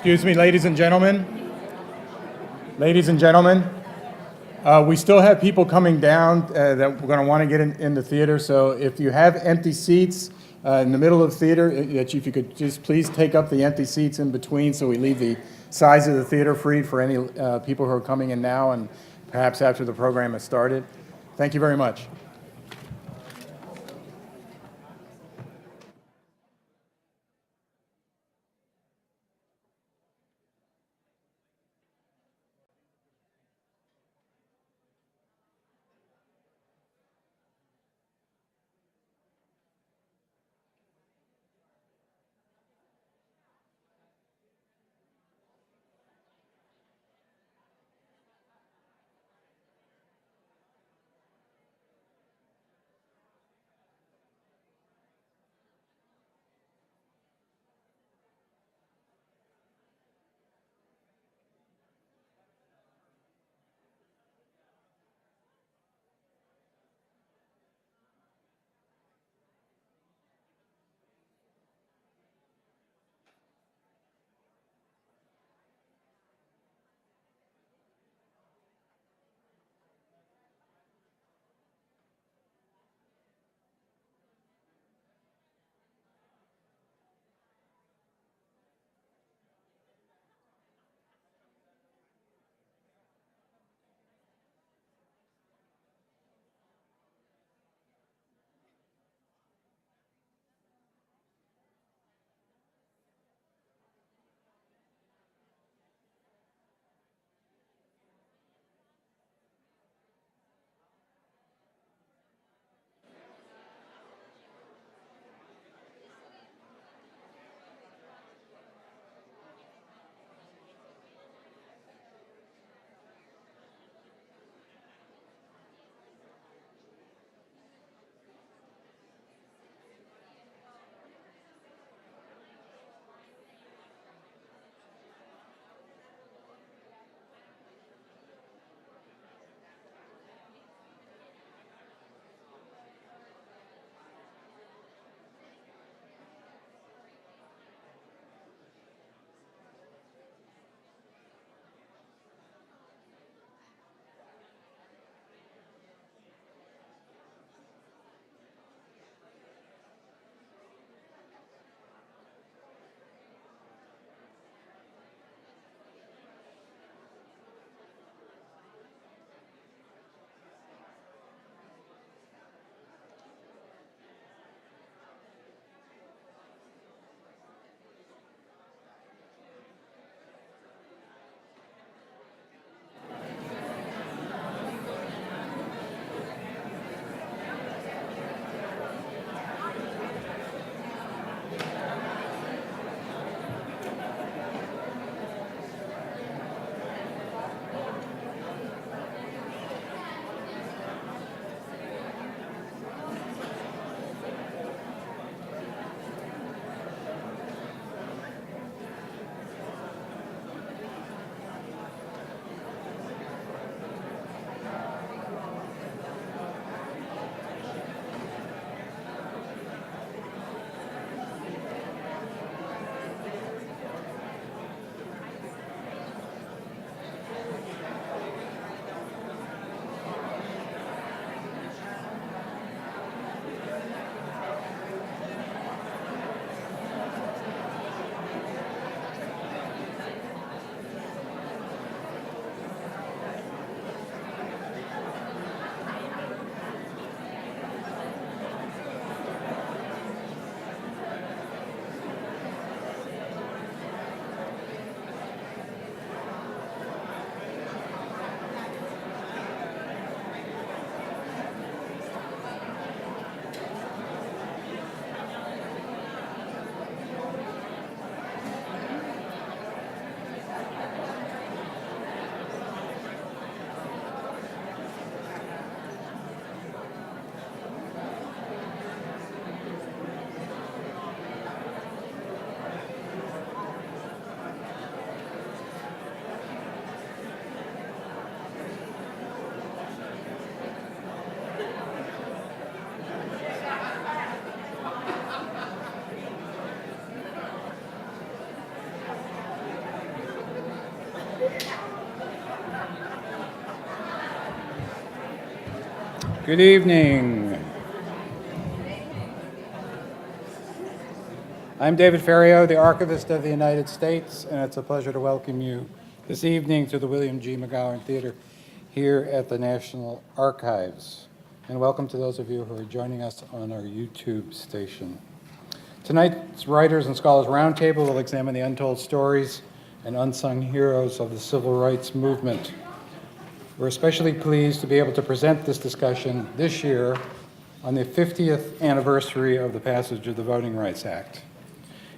Excuse me, ladies and gentlemen. Ladies and gentlemen, we still have people coming down that we're going to want to get in the theater. So if you have empty seats in the middle of the theater, that if you could just please take up the empty seats in between so we leave the sides of the theater free for any people who are coming in now and perhaps after the program has started. Thank you very much. Good evening. I'm David Ferriero, the Archivist of the United States, and it's a pleasure to welcome you this evening to the William G. McGowan Theater here at the National Archives. And welcome to those of you who are joining us on our YouTube station. Tonight's Writers and Scholars Roundtable will examine the untold stories and unsung heroes of the civil rights movement. We're especially pleased to be able to present this discussion this year on the 50th anniversary of the passage of the Voting Rights Act.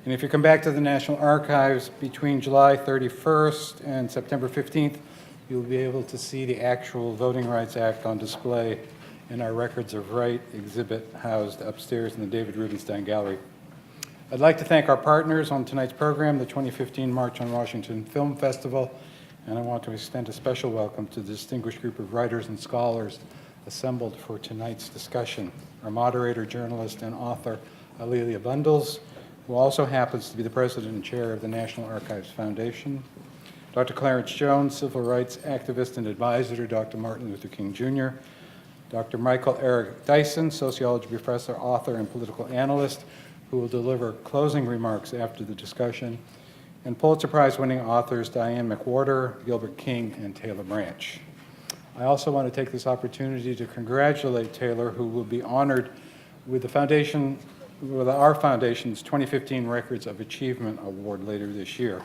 And if you come back to the National Archives between July 31st and September 15th, you'll be able to see the actual Voting Rights Act on display in our Records of Right exhibit housed upstairs in the David Rubenstein Gallery. I'd like to thank our partners on tonight's program, the 2015 March on Washington Film Festival, and I want to extend a special welcome to the distinguished group of writers and scholars assembled for tonight's discussion. Our moderator, journalist, and author, Alelia Bundles, who also happens to be the president and chair of the National Archives Foundation. Dr. Clarence Jones, civil rights activist and advisor to Dr. Martin Luther King Jr. Dr. Michael Eric Dyson, sociology professor, author, and political analyst, who will deliver closing remarks after the discussion. And Pulitzer Prize-winning authors Diane McWhorter, Gilbert King, and Taylor Branch. I also want to take this opportunity to congratulate Taylor, who will be honored with our foundation's 2015 Records of Achievement Award later this year.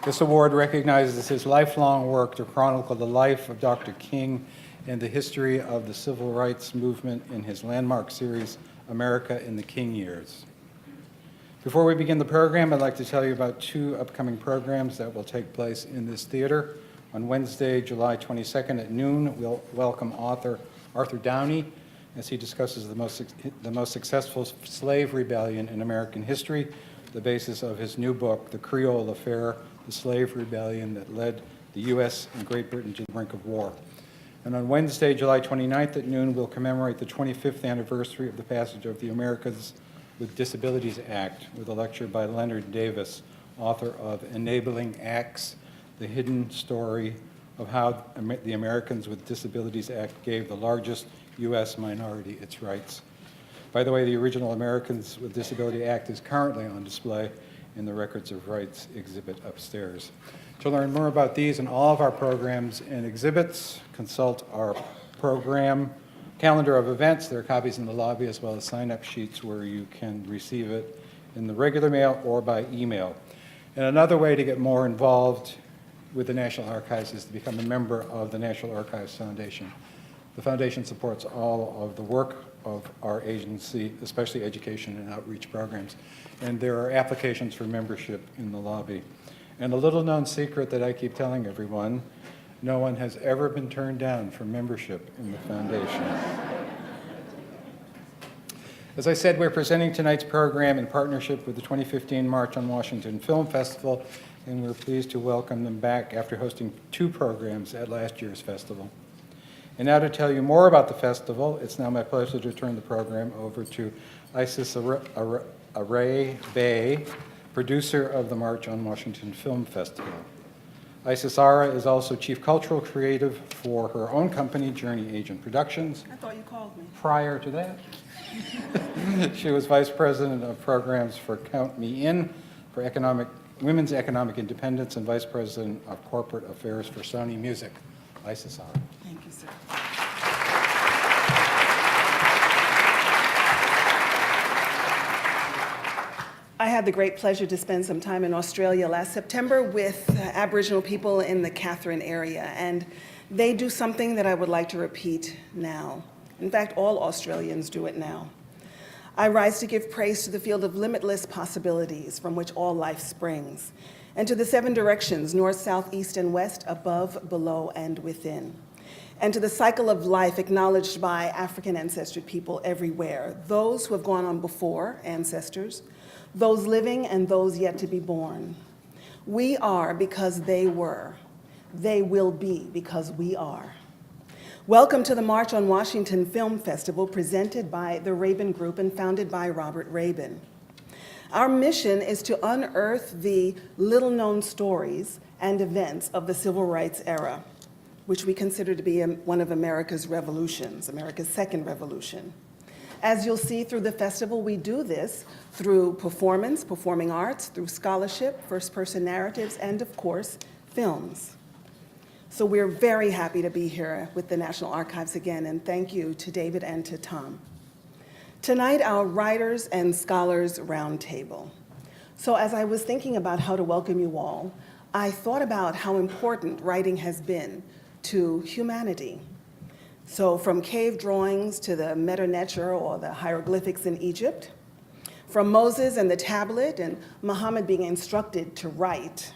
This award recognizes his lifelong work to chronicle the life of Dr. King and the history of the civil rights movement in his landmark series, America in the King Years. Before we begin the program, I'd like to tell you about two upcoming programs that will take place in this theater. On Wednesday, July 22nd at noon, we'll welcome author Arthur Downey as he discusses the most successful slave rebellion in American history, the basis of his new book, The Creole Affair, the Slave Rebellion that led the U.S. and Great Britain to the brink of war. And on Wednesday, July 29th at noon, we'll commemorate the 25th anniversary of the passage of the Americans with Disabilities Act with a lecture by Leonard Davis, author of Enabling Acts, the hidden story of how the Americans with Disabilities Act gave the largest U.S. minority its rights. By the way, the original Americans with Disability Act is currently on display in the Records of Rights exhibit upstairs. To learn more about these and all of our programs and exhibits, consult our program calendar of events. There are copies in the lobby as well as sign-up sheets where you can receive it in the regular mail or by email. And another way to get more involved with the National Archives is to become a member of the National Archives Foundation. The foundation supports all of the work of our agency, especially education and outreach programs. And there are applications for membership in the lobby. And a little known secret that I keep telling everyone, no one has ever been turned down for membership in the foundation. As I said, we're presenting tonight's program in partnership with the 2015 March on Washington Film Festival, and we're pleased to welcome them back after hosting two programs at last year's festival. And now to tell you more about the festival, it's now my pleasure to turn the program over to Isis Array Bay, producer of the March on Washington Film Festival. Isis Ara is also chief cultural creative for her own company, Journey Agent Productions. I thought you called me. Prior to that, she was vice president of programs for Count Me In for women's economic independence and vice president of corporate affairs for Sony Music. Isis Ara. Thank you, sir. I had the great pleasure to spend some time in Australia last September with Aboriginal people in the Katherine area, and they do something that I would like to repeat now. In fact, all Australians do it now. I rise to give praise to the field of limitless possibilities from which all life springs, and to the seven directions, north, south, east, and west, above, below, and within, and to the cycle of life acknowledged by African ancestral people everywhere, those who have gone on before, ancestors, those living and those yet to be born. We are because they were. They will be because we are. Welcome to the March on Washington Film Festival, presented by the Rabin Group and founded by Robert Rabin. Our mission is to unearth the little-known stories and events of the civil rights era, which we consider to be one of America's revolutions, America's second revolution. As you'll see through the festival, we do this through performance, performing arts, through scholarship, first-person narratives, and of course, films. So we're very happy to be here with the National Archives again, and thank you to David and to Tom. Tonight, our Writers and Scholars Roundtable. So as I was thinking about how to welcome you all, I thought about how important writing has been to humanity. So from cave drawings to the Medu Neter or the hieroglyphics in Egypt, from Moses and the tablet and Muhammad being instructed to write,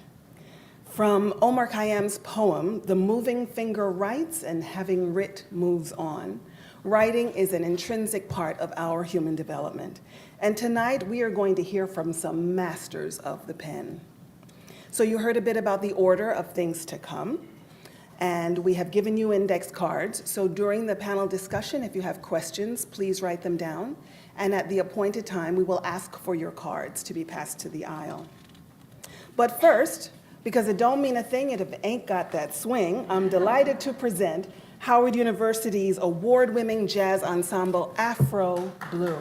from Omar Khayyam's poem, The Moving Finger Writes and Having Writ Moves On, writing is an intrinsic part of our human development. And tonight we are going to hear from some masters of the pen. So you heard a bit about the order of things to come, and we have given you index cards. So during the panel discussion, if you have questions, please write them down. And at the appointed time, we will ask for your cards to be passed to the aisle. But first, because it don't mean a thing if it ain't got that swing, I'm delighted to present Howard University's award-winning jazz ensemble, Afro Blue.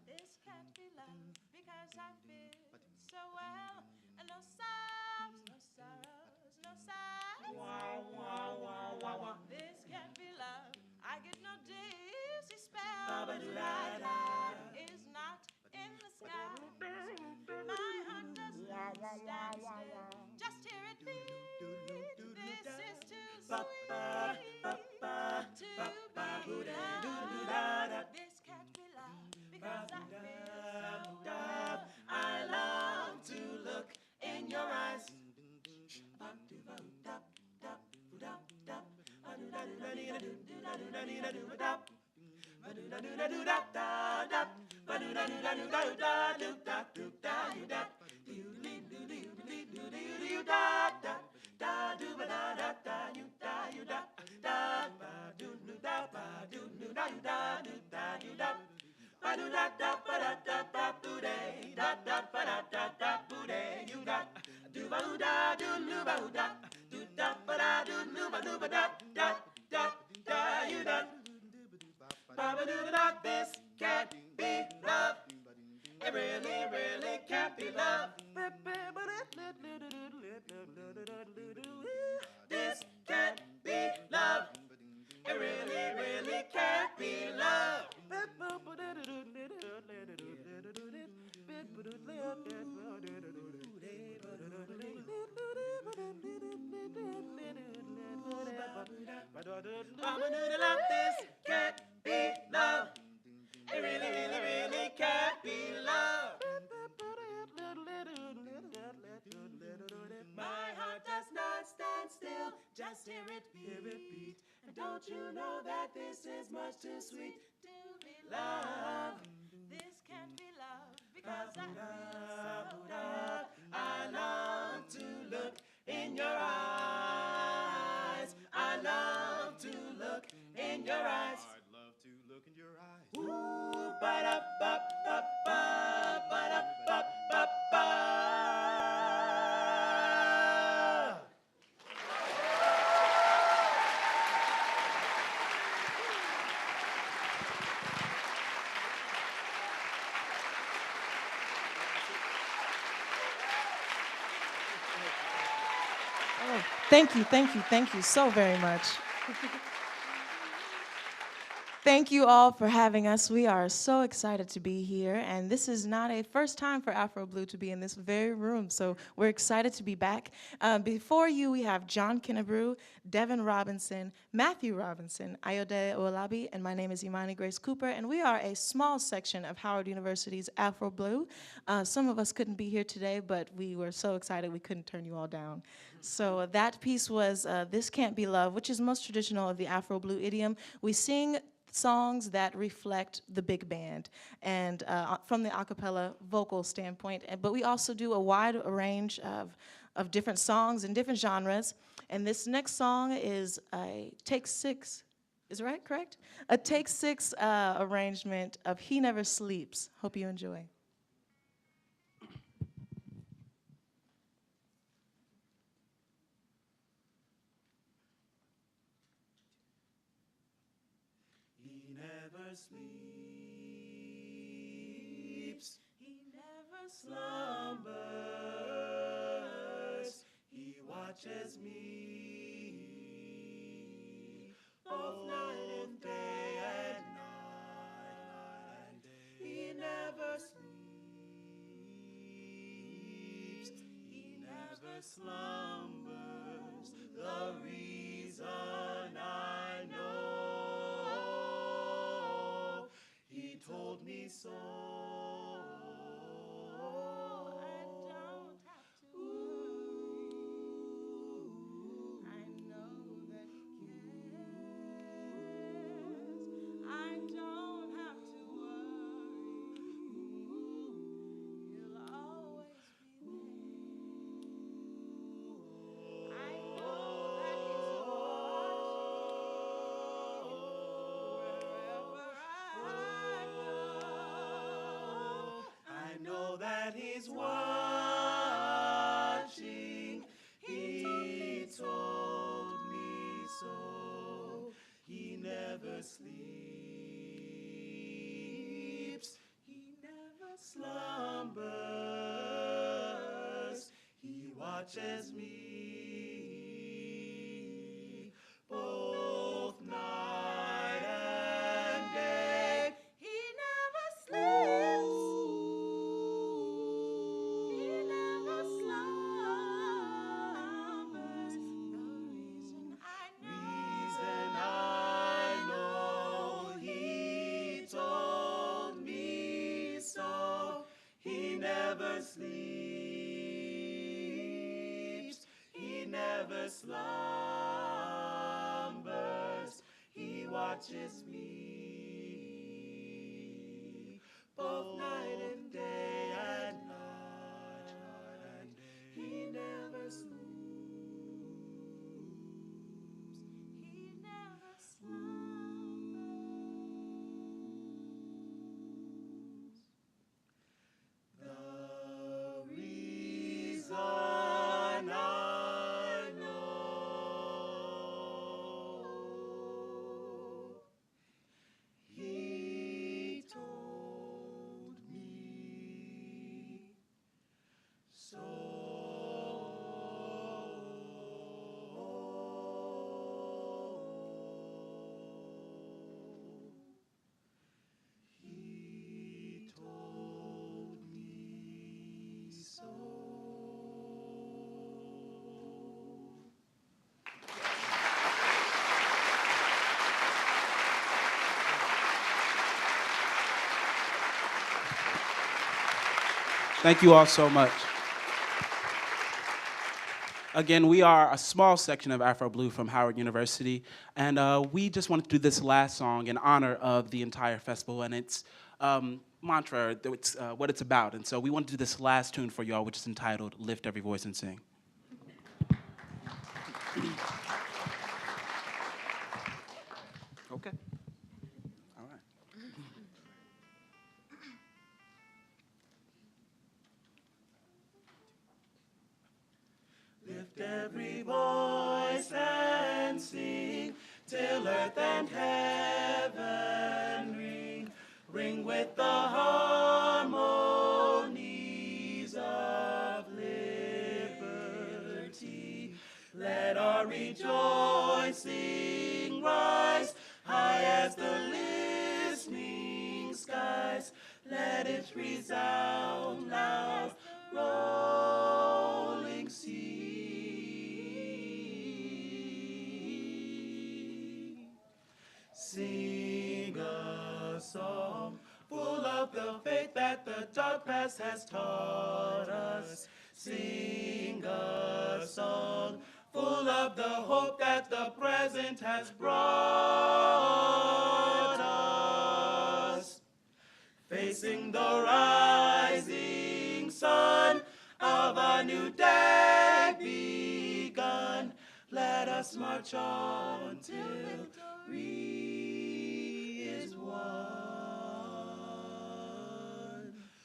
This can't be love because I feel so well, and no sobs, no sorrows, no sighs. This can't be love. I get no dizzy spell. My heart is not in the sky. My heart doesn't stand still. Just hear it beat. This is too sweet to be love. This can't be love because I feel so well. I long to look in your eyes. This can't be love. It really, really can't be love. This can't be love. It really, really can't be love. This can't be love. It really, really, really can't be love. My heart does not stand still, just hear it beat. And don't you know that this is much too sweet to be love? This can't be love because I feel so love. I long to look in your eyes. I love to look in your eyes. I'd love to look in your eyes. Ooh, ba-da-ba-ba-ba, ba-da-ba-ba-ba. Oh, thank you so very much. Thank you all for having us. We are so excited to be here, and this is not a first time for Afro Blue to be in this very room, so we're excited to be back. Before you, we have John Kennebrew, Devin Robinson, Matthew Robinson, Ayode Olabi, and my name is Imani Grace Cooper, and we are a small section of Howard University's Afro Blue. Some of us couldn't be here today, but we were so excited we couldn't turn you all down. So that piece was This Can't Be Love, which is most traditional of the Afro Blue idiom. We sing songs that reflect the big band and from the a cappella vocal standpoint. But we also do a wide range of different songs and different genres. And this next song is a Take Six, is that right, correct? A Take Six arrangement of He Never Sleeps. Hope you enjoy. He never sleeps. He never slumbers. He watches me both night and day and night and day. He never sleeps. He never slumbers. The reason I know, he told me so. I don't have to worry. I know that he cares. I don't have to worry. He'll always be there. I know that he's watching wherever I go. I know that he's watching. He told me so. He never sleeps. He never slumbers. He watches me both night and day. He never sleeps. He never slumbers. The reason I know, he told me so. He never sleeps. He never slumbers. He watches me both night and day and night and day. He never sleeps. He never slumbers. The reason I know, he told me so. He told me so. Thank you all so much. Again, we are a small section of Afro Blue from Howard University, and we just wanted to do this last song in honor of the entire festival and its mantra, it's, what it's about. And so we want to do this last tune for y'all, which is entitled Lift Every Voice and Sing. Okay. All right. Lift every voice and sing till earth and heaven ring. Ring with the harmonies of liberty. Let our rejoicing rise high as the listening skies. Let it resound loud, rolling sea. Sing a song full of the faith that the dark past has taught us. Sing a song full of the hope that the present has brought us. Facing the rising sun of a new day begun, let us march on till victory is won.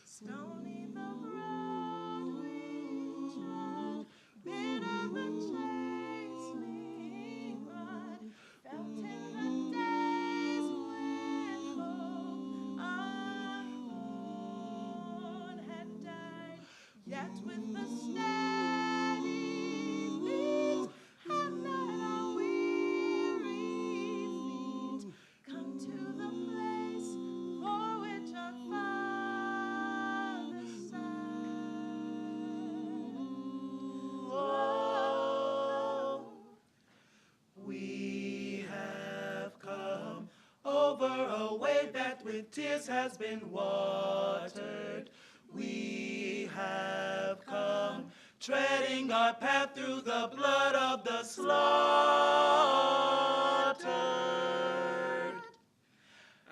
Stony the road we trod, bitter the chastening rod, felt in the days when hope alone had died. Yet with the steady beat have not our weary feet come to the place for which our fathers sighed. Oh, we have come over a wave that with tears has been watered. We have come treading our path through the blood of the slaughtered.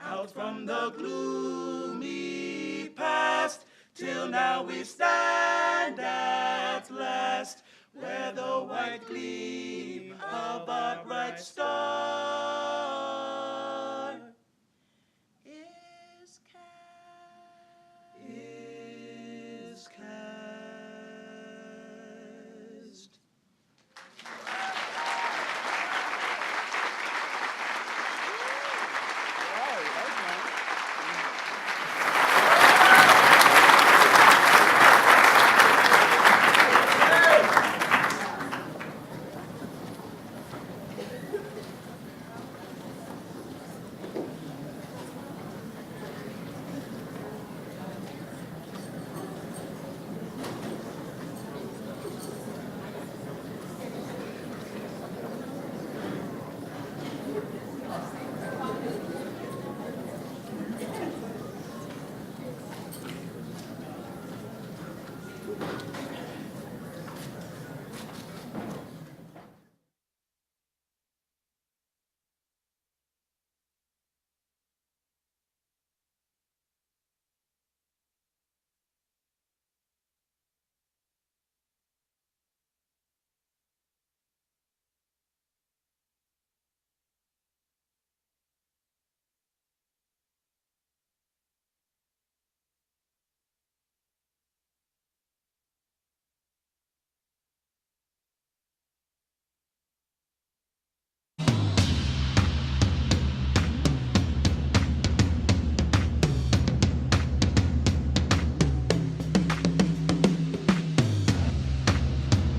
Out from the gloomy past, till now we stand at last, where the white gleam of our bright star Is cast. is cast.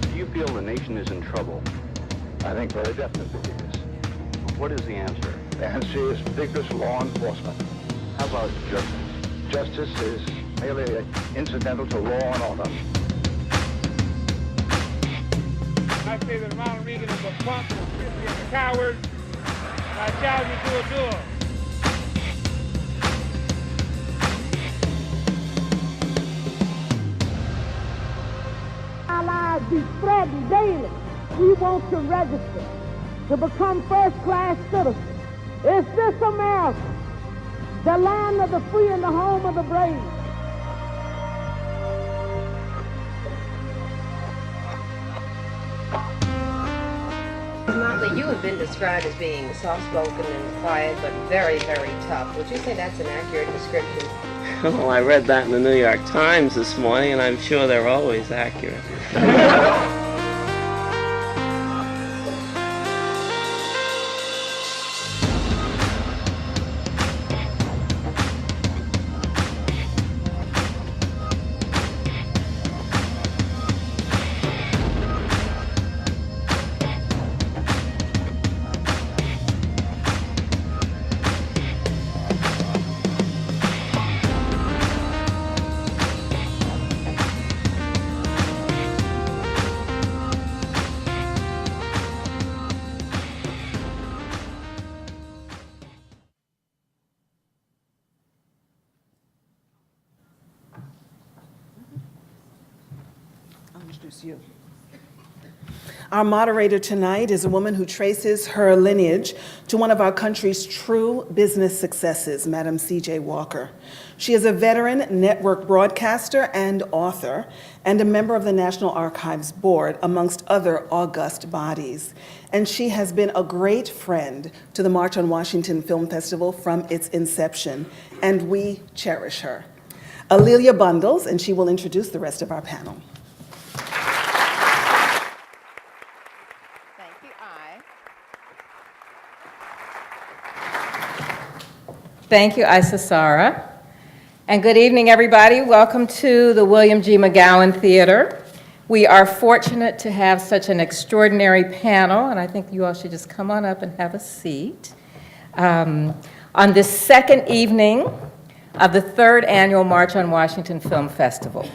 Do you feel the nation is in trouble? I think very definitely it is. What is the answer? The answer is vigorous law enforcement. How about justice? Justice is merely incidental to law and order. I say that Ronald Reagan is a punk, a coward, and I challenge you to a duel. Our lives be threatened daily. We want to register, to become first-class citizens. Is this America, the land of the free and the home of the brave? Motley, you have been described as being soft-spoken and quiet, but very, very tough. Would you say that's an accurate description? Well, I read that in the New York Times this morning, and I'm sure they're always accurate. introduce you. Our moderator tonight is a woman who traces her lineage to one of our country's true business successes, Madam C.J. Walker. She is a veteran network broadcaster and author, and a member of the National Archives Board, amongst other august bodies. And she has been a great friend to the March on Washington Film Festival from its inception, and we cherish her. Alelia Bundles, and she will introduce the rest of our panel. Thank you, Isa Sara. And good evening, everybody. Welcome to the William G. McGowan Theater. We are fortunate to have such an extraordinary panel, and I think you all should just come on up and have a seat. On this second evening of the third annual March on Washington Film Festival.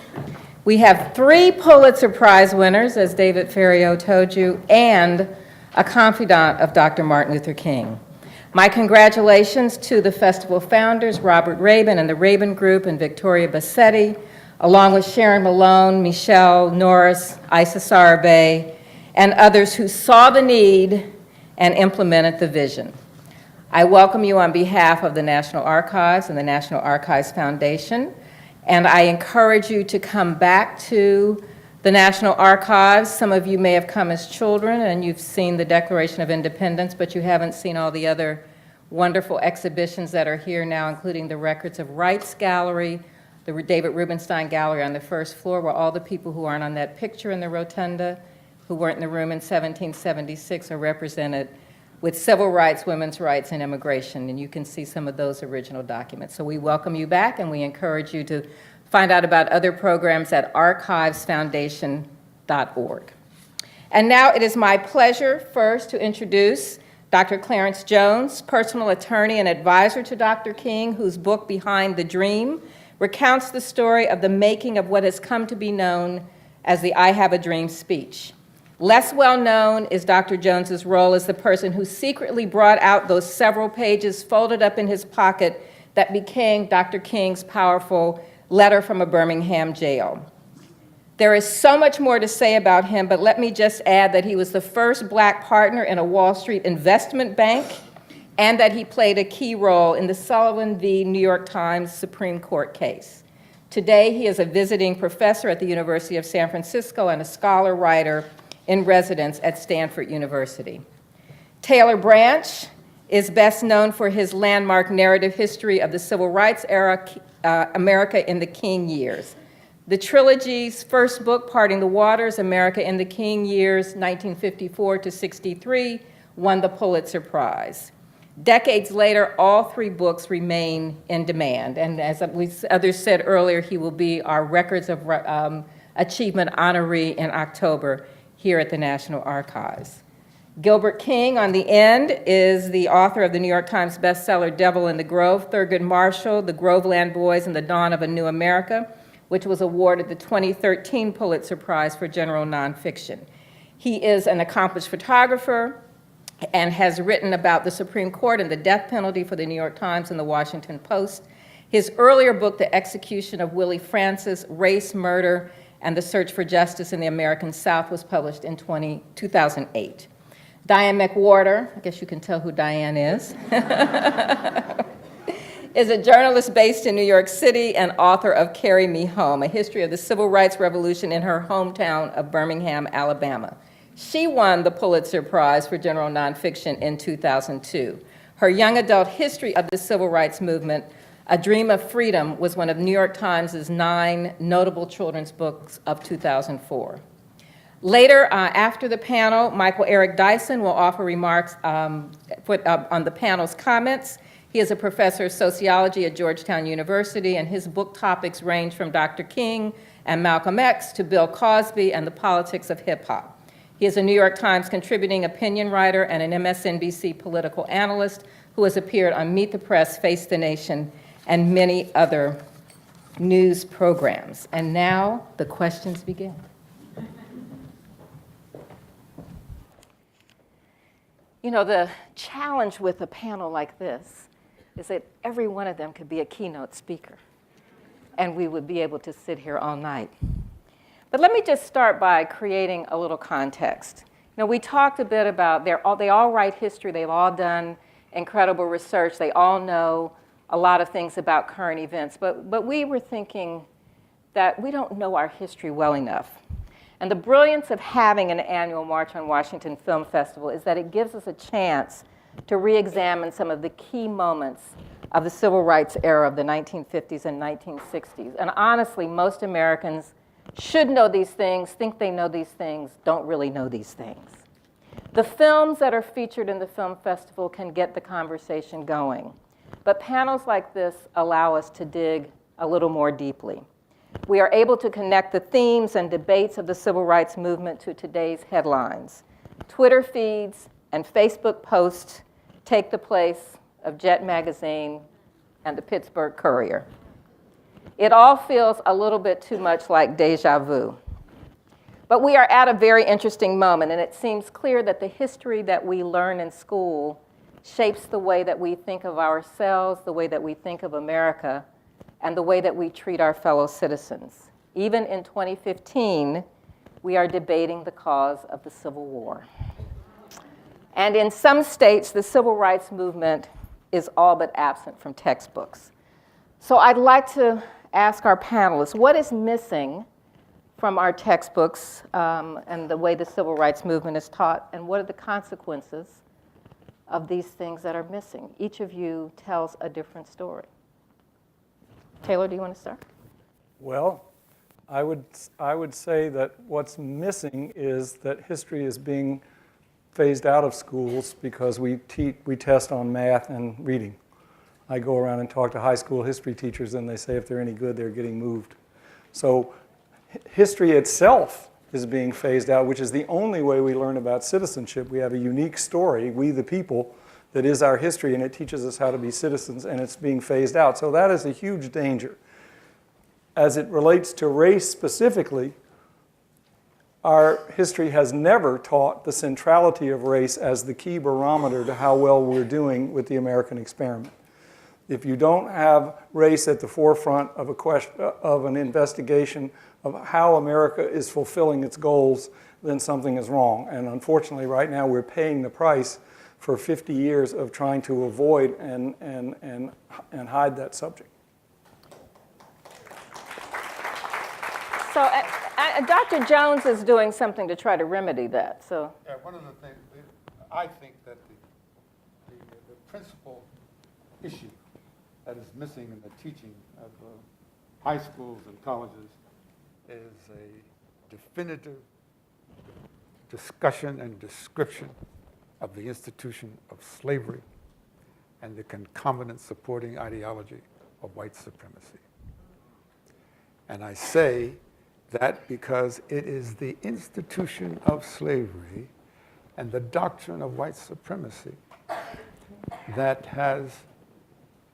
We have 3 Pulitzer Prize winners, as David Ferriot told you, and a confidant of Dr. Martin Luther King. My congratulations to the festival founders, Robert Rabin and the Rabin Group, and Victoria Bassetti, along with Sharon Malone, Michelle Norris, Isa Sarabay, and others who saw the need and implemented the vision. I welcome you on behalf of the National Archives and the National Archives Foundation, and I encourage you to come back to the National Archives. Some of you may have come as children and you've seen the Declaration of Independence, but you haven't seen all the other wonderful exhibitions that are here now, including the Records of Rights Gallery, the David Rubenstein Gallery on the first floor, where all the people who aren't on that picture in the rotunda, who weren't in the room in 1776, are represented with civil rights, women's rights, and immigration, and you can see some of those original documents. So we welcome you back, and we encourage you to find out about other programs at archivesfoundation.org. And now it is my pleasure first to introduce Dr. Clarence Jones, personal attorney and advisor to Dr. King, whose book, Behind the Dream, recounts the story of the making of what has come to be known as the I Have a Dream speech. Less well known is Dr. Jones's role as the person who secretly brought out those several pages folded up in his pocket that became Dr. King's powerful letter from a Birmingham jail. There is so much more to say about him, but let me just add that he was the first black partner in a Wall Street investment bank, and that he played a key role in the Sullivan v. New York Times Supreme Court case. Today, he is a visiting professor at the University of San Francisco and a scholar writer in residence at Stanford University. Taylor Branch is best known for his landmark narrative history of the Civil Rights era, America in the King years. The trilogy's first book, Parting the Waters, America in the King years, 1954 to 63, won the Pulitzer Prize. Decades later, all 3 books remain in demand, and as others said earlier, he will be our Records of Achievement honoree in October here at the National Archives. Gilbert King, on the end, is the author of the New York Times bestseller Devil in the Grove, Thurgood Marshall, The Groveland Boys, and the Dawn of a New America, which was awarded the 2013 Pulitzer Prize for General Nonfiction. He is an accomplished photographer and has written about the Supreme Court and the death penalty for the New York Times and the Washington Post. His earlier book, The Execution of Willie Francis, Race, Murder, and the Search for Justice in the American South, was published in 2008. Diane McWhorter, I guess you can tell who Diane is, is a journalist based in New York City and author of Carry Me Home, a history of the civil rights revolution in her hometown of Birmingham, Alabama. She won the Pulitzer Prize for General Nonfiction in 2002. Her young adult history of the civil rights movement, A Dream of Freedom, was one of New York Times' 9 notable children's books of 2004. Later, after the panel, Michael Eric Dyson will offer remarks on the panel's comments. He is a professor of sociology at Georgetown University, and his book topics range from Dr. King and Malcolm X to Bill Cosby and the politics of hip-hop. He is a New York Times contributing opinion writer and an MSNBC political analyst who has appeared on Meet the Press, Face the Nation, and many other news programs. And now the questions begin. You know, the challenge with a panel like this is that every one of them could be a keynote speaker, and we would be able to sit here all night. But let me just start by creating a little context. You know, we talked a bit about they all write history. They've all done incredible research. They all know a lot of things about current events. But we were thinking that we don't know our history well enough. And the brilliance of having an annual March on Washington Film Festival is that it gives us a chance to re-examine some of the key moments of the civil rights era of the 1950s and 1960s. And honestly, most Americans should know these things, think they know these things, don't really know these things. The films that are featured in the film festival can get the conversation going. But panels like this allow us to dig a little more deeply. We are able to connect the themes and debates of the civil rights movement to today's headlines. Twitter feeds and Facebook posts take the place of Jet Magazine and the Pittsburgh Courier. It all feels a little bit too much like deja vu. But we are at a very interesting moment, and it seems clear that the history that we learn in school shapes the way that we think of ourselves, the way that we think of America, and the way that we treat our fellow citizens. Even in 2015, we are debating the cause of the Civil War. And in some states, the civil rights movement is all but absent from textbooks. So I'd like to ask our panelists, what is missing from our textbooks and the way the civil rights movement is taught, and what are the consequences of these things that are missing? Each of you tells a different story. Taylor, do you want to start? Well, I would say that what's missing is that history is being phased out of schools because we test on math and reading. I go around and talk to high school history teachers, and they say if they're any good, they're getting moved. So history itself is being phased out, which is the only way we learn about citizenship. We have a unique story, we the people, that is our history, and it teaches us how to be citizens, and it's being phased out. So that is a huge danger. As it relates to race specifically, our history has never taught the centrality of race as the key barometer to how well we're doing with the American experiment. If you don't have race at the forefront of an investigation of how America is fulfilling its goals, then something is wrong. And unfortunately, right now, we're paying the price for 50 years of trying to avoid and hide that subject. So Dr. Jones is doing something to try to remedy that. So yeah, one of the things, I think that the principal issue that is missing in the teaching of high schools and colleges is a definitive discussion and description of the institution of slavery and the concomitant supporting ideology of white supremacy. And I say that because it is the institution of slavery and the doctrine of white supremacy that has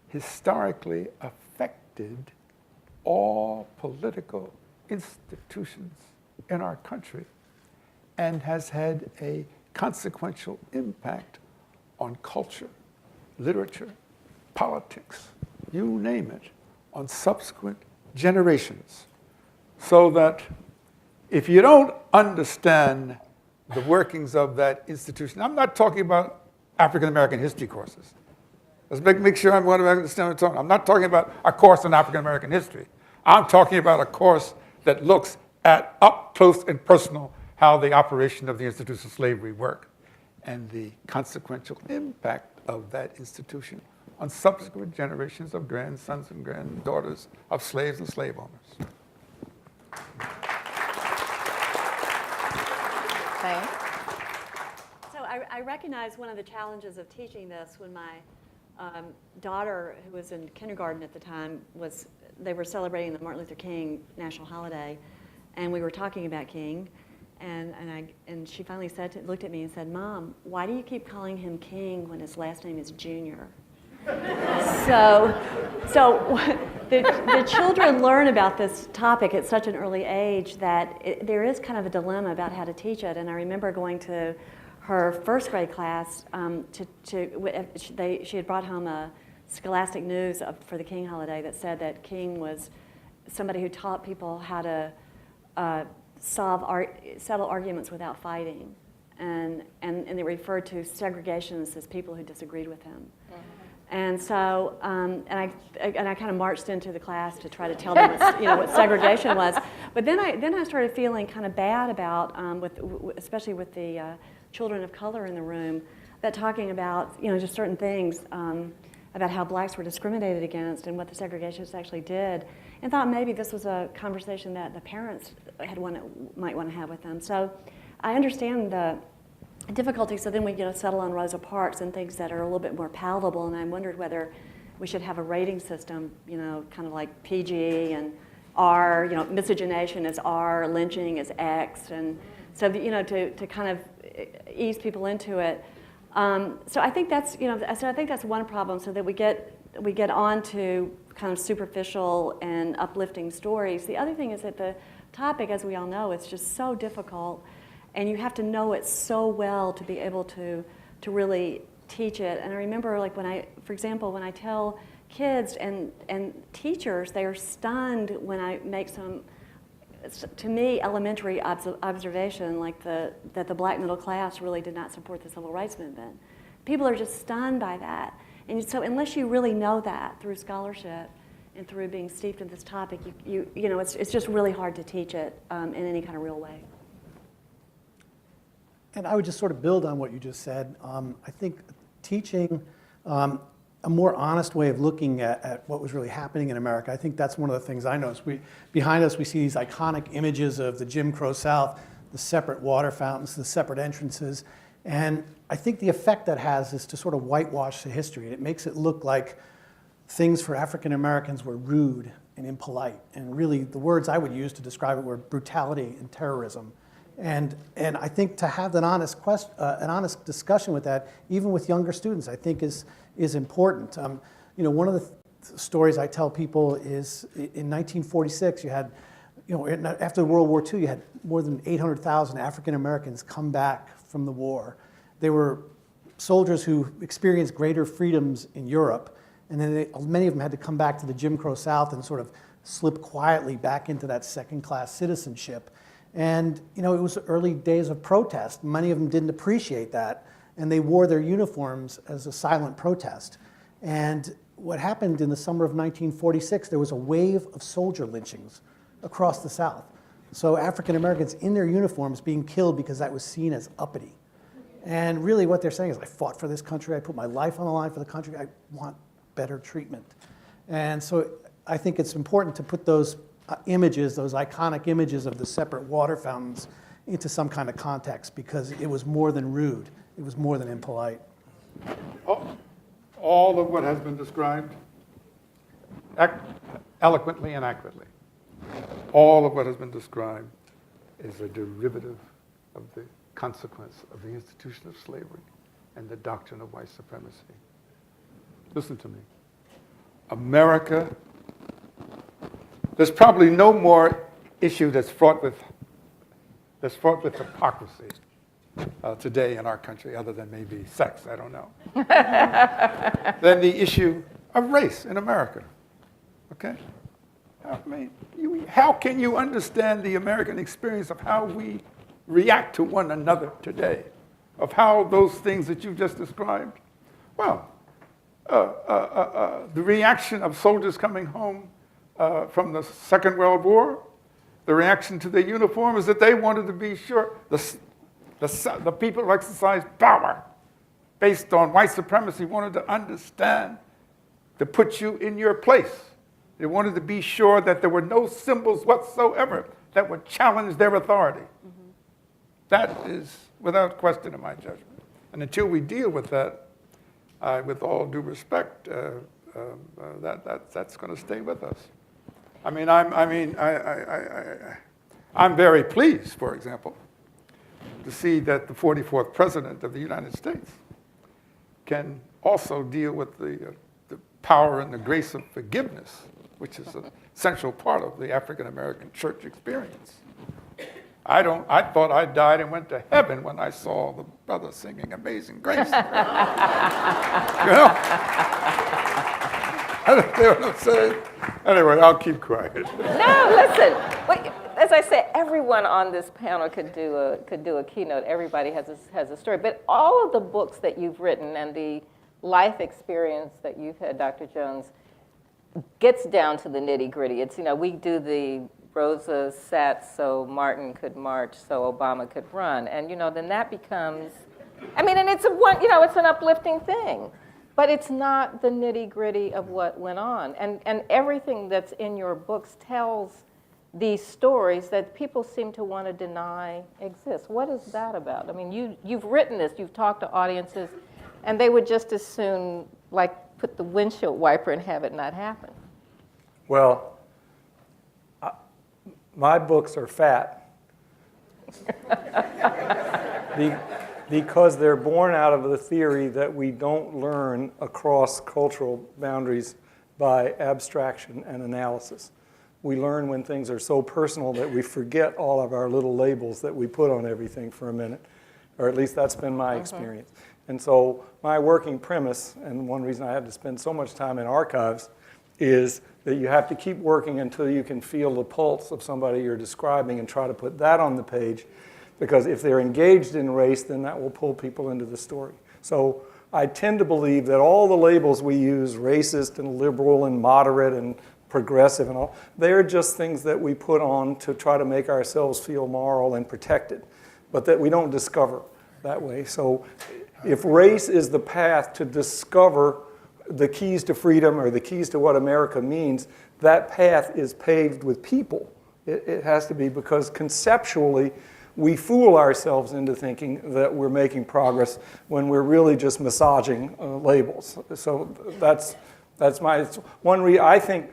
historically affected all political institutions in our country and has had a consequential impact on culture, literature, politics, you name it, on subsequent generations. So that if you don't understand the workings of that institution, I'm not talking about African American history courses. Let's make sure I understand what I'm talking. I'm not talking about a course on African American history. I'm talking about a course that looks at up close and personal how the operation of the institution of slavery worked and the consequential impact of that institution on subsequent generations of grandsons and granddaughters of slaves and slave owners. So I recognize one of the challenges of teaching this when my daughter, who was in kindergarten at the time, they were celebrating the Martin Luther King national holiday, and we were talking about King, and she finally looked at me and said, "Mom, why do you keep calling him King when his last name is Junior?" So the children learn about this topic at such an early age that there is kind of a dilemma about how to teach it. And I remember going to her first grade class. She had brought home a Scholastic News for the King holiday that said that King was somebody who taught people how to settle arguments without fighting. And they referred to segregationists as people who disagreed with him. And so, and I kind of marched into the class to try to tell them what segregation was. But then I started feeling kind of bad about, especially with the children of color in the room, that talking about just certain things about how blacks were discriminated against and what the segregationists actually did, and thought maybe this was a conversation that the parents might want to have with them. So I understand the difficulty, so then we settle on Rosa Parks and things that are a little bit more palatable, and I wondered whether we should have a rating system, kind of like PG and R, miscegenation is R, lynching is X, and so to kind of ease people into it. So I think that's one problem, so that we get on to kind of superficial and uplifting stories. The other thing is that the topic, as we all know, is just so difficult. And you have to know it so well to be able to really teach it. And I remember, like, for example, when I tell kids and teachers, they are stunned when I make some, to me, elementary observation, like that the black middle class really did not support the civil rights movement. People are just stunned by that. And so unless you really know that through scholarship and through being steeped in this topic, it's just really hard to teach it in any kind of real way. And I would just sort of build on what you just said. I think teaching a more honest way of looking at what was really happening in America, I think that's one of the things I noticed. Behind us, we see these iconic images of the Jim Crow South, the separate water fountains, the separate entrances. And I think the effect that has is to sort of whitewash the history. It makes it look like things for African Americans were rude and impolite. And really, the words I would use to describe it were brutality and terrorism. And I think to have an honest discussion with that, even with younger students, I think is important. One of the stories I tell people is in 1946, you had, after World War II, you had more than 800,000 African Americans come back from the war. They were soldiers who experienced greater freedoms in Europe, and then many of them had to come back to the Jim Crow South and sort of slip quietly back into that second-class citizenship. And it was early days of protest. Many of them didn't appreciate that, and they wore their uniforms as a silent protest. And what happened in the summer of 1946, there was a wave of soldier lynchings across the South. So African Americans in their uniforms being killed because that was seen as uppity. And really what they're saying is, I fought for this country, I put my life on the line for the country, I want better treatment. And so I think it's important to put those images, those iconic images of the separate water fountains, into some kind of context, because it was more than rude. It was more than impolite. All of what has been described, eloquently and accurately, all of what has been described is a derivative of the consequence of the institution of slavery and the doctrine of white supremacy. Listen to me. America, there's probably no more issue that's fraught with hypocrisy today in our country, other than maybe sex, I don't know, than the issue of race in America. Okay? I mean, how can you understand the American experience of how we react to one another today, of how those things that you just described? Well, the reaction of soldiers coming home from the Second World War, the reaction to their uniform is that they wanted to be sure the people who exercised power based on white supremacy wanted to understand, to put you in your place. They wanted to be sure that there were no symbols whatsoever that would challenge their authority. Mm-hmm. That is, without question, in my judgment. And until we deal with that, with all due respect, that's going to stay with us. I'm very pleased, for example, to see that the 44th President of the United States can also deal with the power and the grace of forgiveness, which is an essential part of the African American church experience. I thought I died and went to heaven when I saw the brother singing Amazing Grace. You know? I don't know what I'm saying. Anyway, I'll keep quiet. No, listen. Wait, as I said, everyone on this panel could do a keynote. Everybody has a story. But all of the books that you've written and the life experience that you've had, Dr. Jones, gets down to the nitty-gritty. It's, we do the Rosa sat so Martin could march, so Obama could run. And, then that becomes, and it's it's an uplifting thing. But it's not the nitty-gritty of what went on. And everything that's in your books tells these stories that people seem to want to deny exist. What is that about? You've written this, you've talked to audiences, and they would just as soon put the windshield wiper and have it not happen. Well, my books are fat because they're born out of the theory that we don't learn across cultural boundaries by abstraction and analysis. We learn when things are so personal that we forget all of our little labels that we put on everything for a minute, or at least that's been my experience. And so my working premise, and one reason I had to spend so much time in archives, is that you have to keep working until you can feel the pulse of somebody you're describing and try to put that on the page, because if they're engaged in race, then that will pull people into the story. So I tend to believe that all the labels we use, racist and liberal and moderate and progressive and all, they're just things that we put on to try to make ourselves feel moral and protected, but that we don't discover that way. So if race is the path to discover the keys to freedom or the keys to what America means, that path is paved with people. It has to be, because conceptually, we fool ourselves into thinking that we're making progress when we're really just massaging labels. So that's my one reason. I think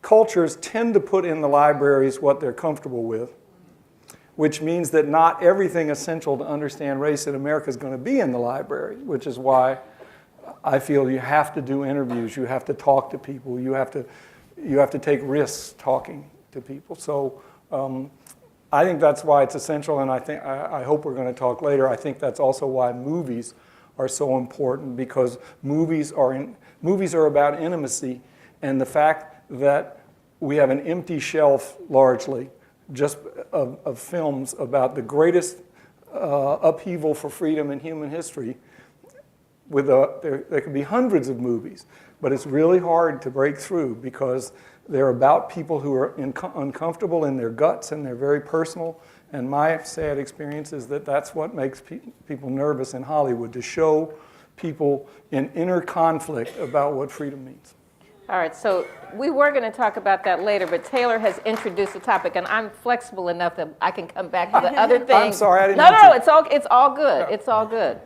cultures tend to put in the libraries what they're comfortable with, which means that not everything essential to understand race in America is going to be in the library, which is why I feel you have to do interviews, you have to talk to people, you have to take risks talking to people. So I think that's why it's essential, and I hope we're going to talk later. I think that's also why movies are so important, because movies are about intimacy, and the fact that we have an empty shelf largely just of films about the greatest upheaval for freedom in human history. There could be hundreds of movies, but it's really hard to break through because they're about people who are uncomfortable in their guts, and they're very personal. And my sad experience is that that's what makes people nervous in Hollywood, to show people in inner conflict about what freedom means. All right, so we were going to talk about that later, but Taylor has introduced the topic, and I'm flexible enough that I can come back to the other things. I'm sorry, I didn't No, mean no, to. it's all good. It's all good.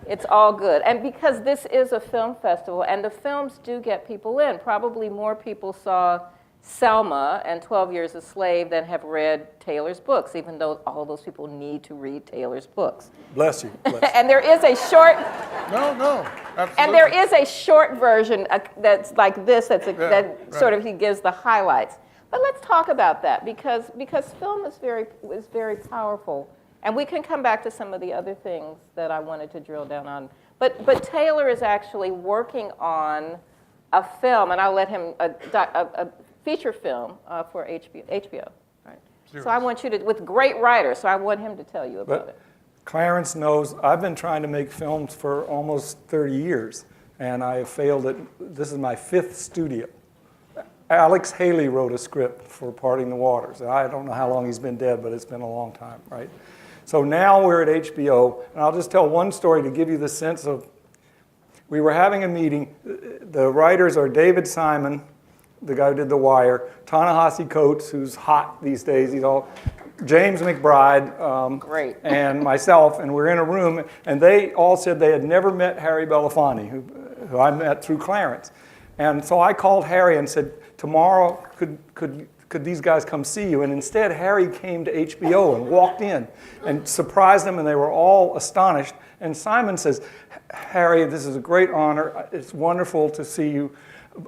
It's all good. And because this is a film festival, and the films do get people in, probably more people saw Selma and 12 Years a Slave than have read Taylor's books, even though all those people need to read Taylor's books. Bless you. Bless you. And there is a short... No, absolutely. And there is a short version that's like this, sort of he gives the highlights. But let's talk about that, because film is very powerful. And we can come back to some of the other things that I wanted to drill down on. But Taylor is actually working on a film, and I'll let him, a feature film for HBO. Right? So I want you to, with great writers, so I want him to tell you about it. Clarence knows I've been trying to make films for almost 30 years, and I have failed at, this is my 5th studio. Alex Haley wrote a script for Parting the Waters. I don't know how long he's been dead, but it's been a long time, right? So now we're at HBO, and I'll just tell one story to give you the sense of, we were having a meeting. The writers are David Simon, the guy who did The Wire, Ta-Nehisi Coates, who's hot these days, James McBride, great, and myself, and we're in a room, and they all said they had never met Harry Belafonte, who I met through Clarence. And so I called Harry and said, tomorrow, could these guys come see you? And instead, Harry came to HBO and walked in and surprised them, and they were all astonished. And Simon says, Harry, this is a great honor. It's wonderful to see you.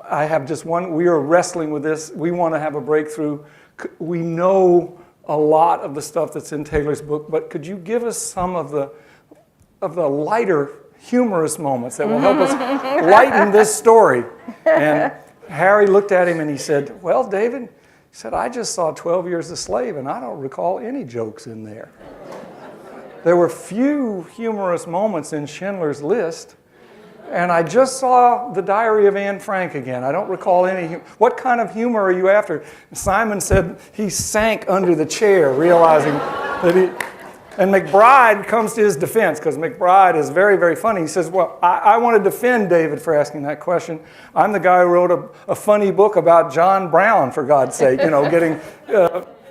I have just one, we are wrestling with this. We want to have a breakthrough. We know a lot of the stuff that's in Taylor's book, but could you give us some of the lighter, humorous moments that will help us lighten this story? And Harry looked at him and he said, well, David, He said, I just saw 12 Years a Slave, and I don't recall any jokes in there. There were few humorous moments in Schindler's List, and I just saw The Diary of Anne Frank again. I don't recall any. What kind of humor are you after? Simon said he sank under the chair, realizing that he... And McBride comes to his defense, because McBride is very, very funny. He says, well, I want to defend David for asking that question. I'm the guy who wrote a funny book about John Brown, for God's sake, getting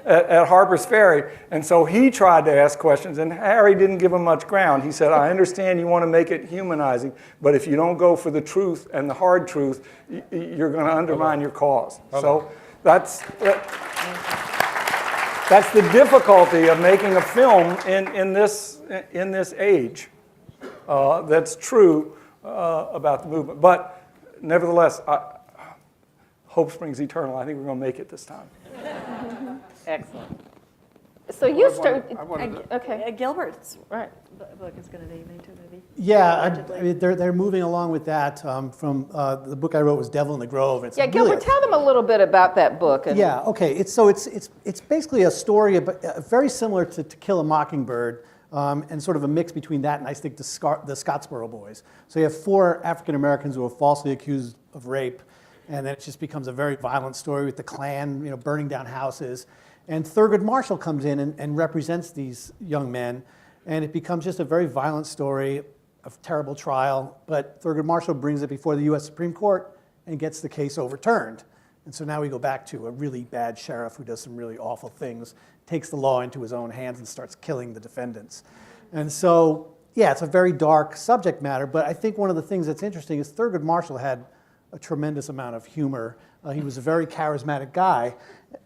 at Harper's Ferry. And so he tried to ask questions, and Harry didn't give him much ground. He said, I understand you want to make it humanizing, but if you don't go for the truth and the hard truth, you're going to undermine your cause. So that's the difficulty of making a film in this age. That's true about the movement. But nevertheless, hope springs eternal. I think we're going to make it this time. Excellent. So you okay. Gilbert's book is going to be made into a movie. Yeah, I mean, they're moving along with that. From the book I wrote was Devil in the Grove. It's really Gilbert, tell them a little bit about that book. Yeah, okay. It's basically a story very similar to To Kill a Mockingbird, and sort of a mix between that and I think the Scottsboro Boys. So you have 4 African Americans who are falsely accused of rape, and then it just becomes a very violent story with the Klan, burning down houses. And Thurgood Marshall comes in and represents these young men, and it becomes just a very violent story of terrible trial. But Thurgood Marshall brings it before the U.S. Supreme Court and gets the case overturned. And so now we go back to a really bad sheriff who does some really awful things, takes the law into his own hands and starts killing the defendants. And so, yeah, it's a very dark subject matter, but I think one of the things that's interesting is Thurgood Marshall had a tremendous amount of humor. He was a very charismatic guy.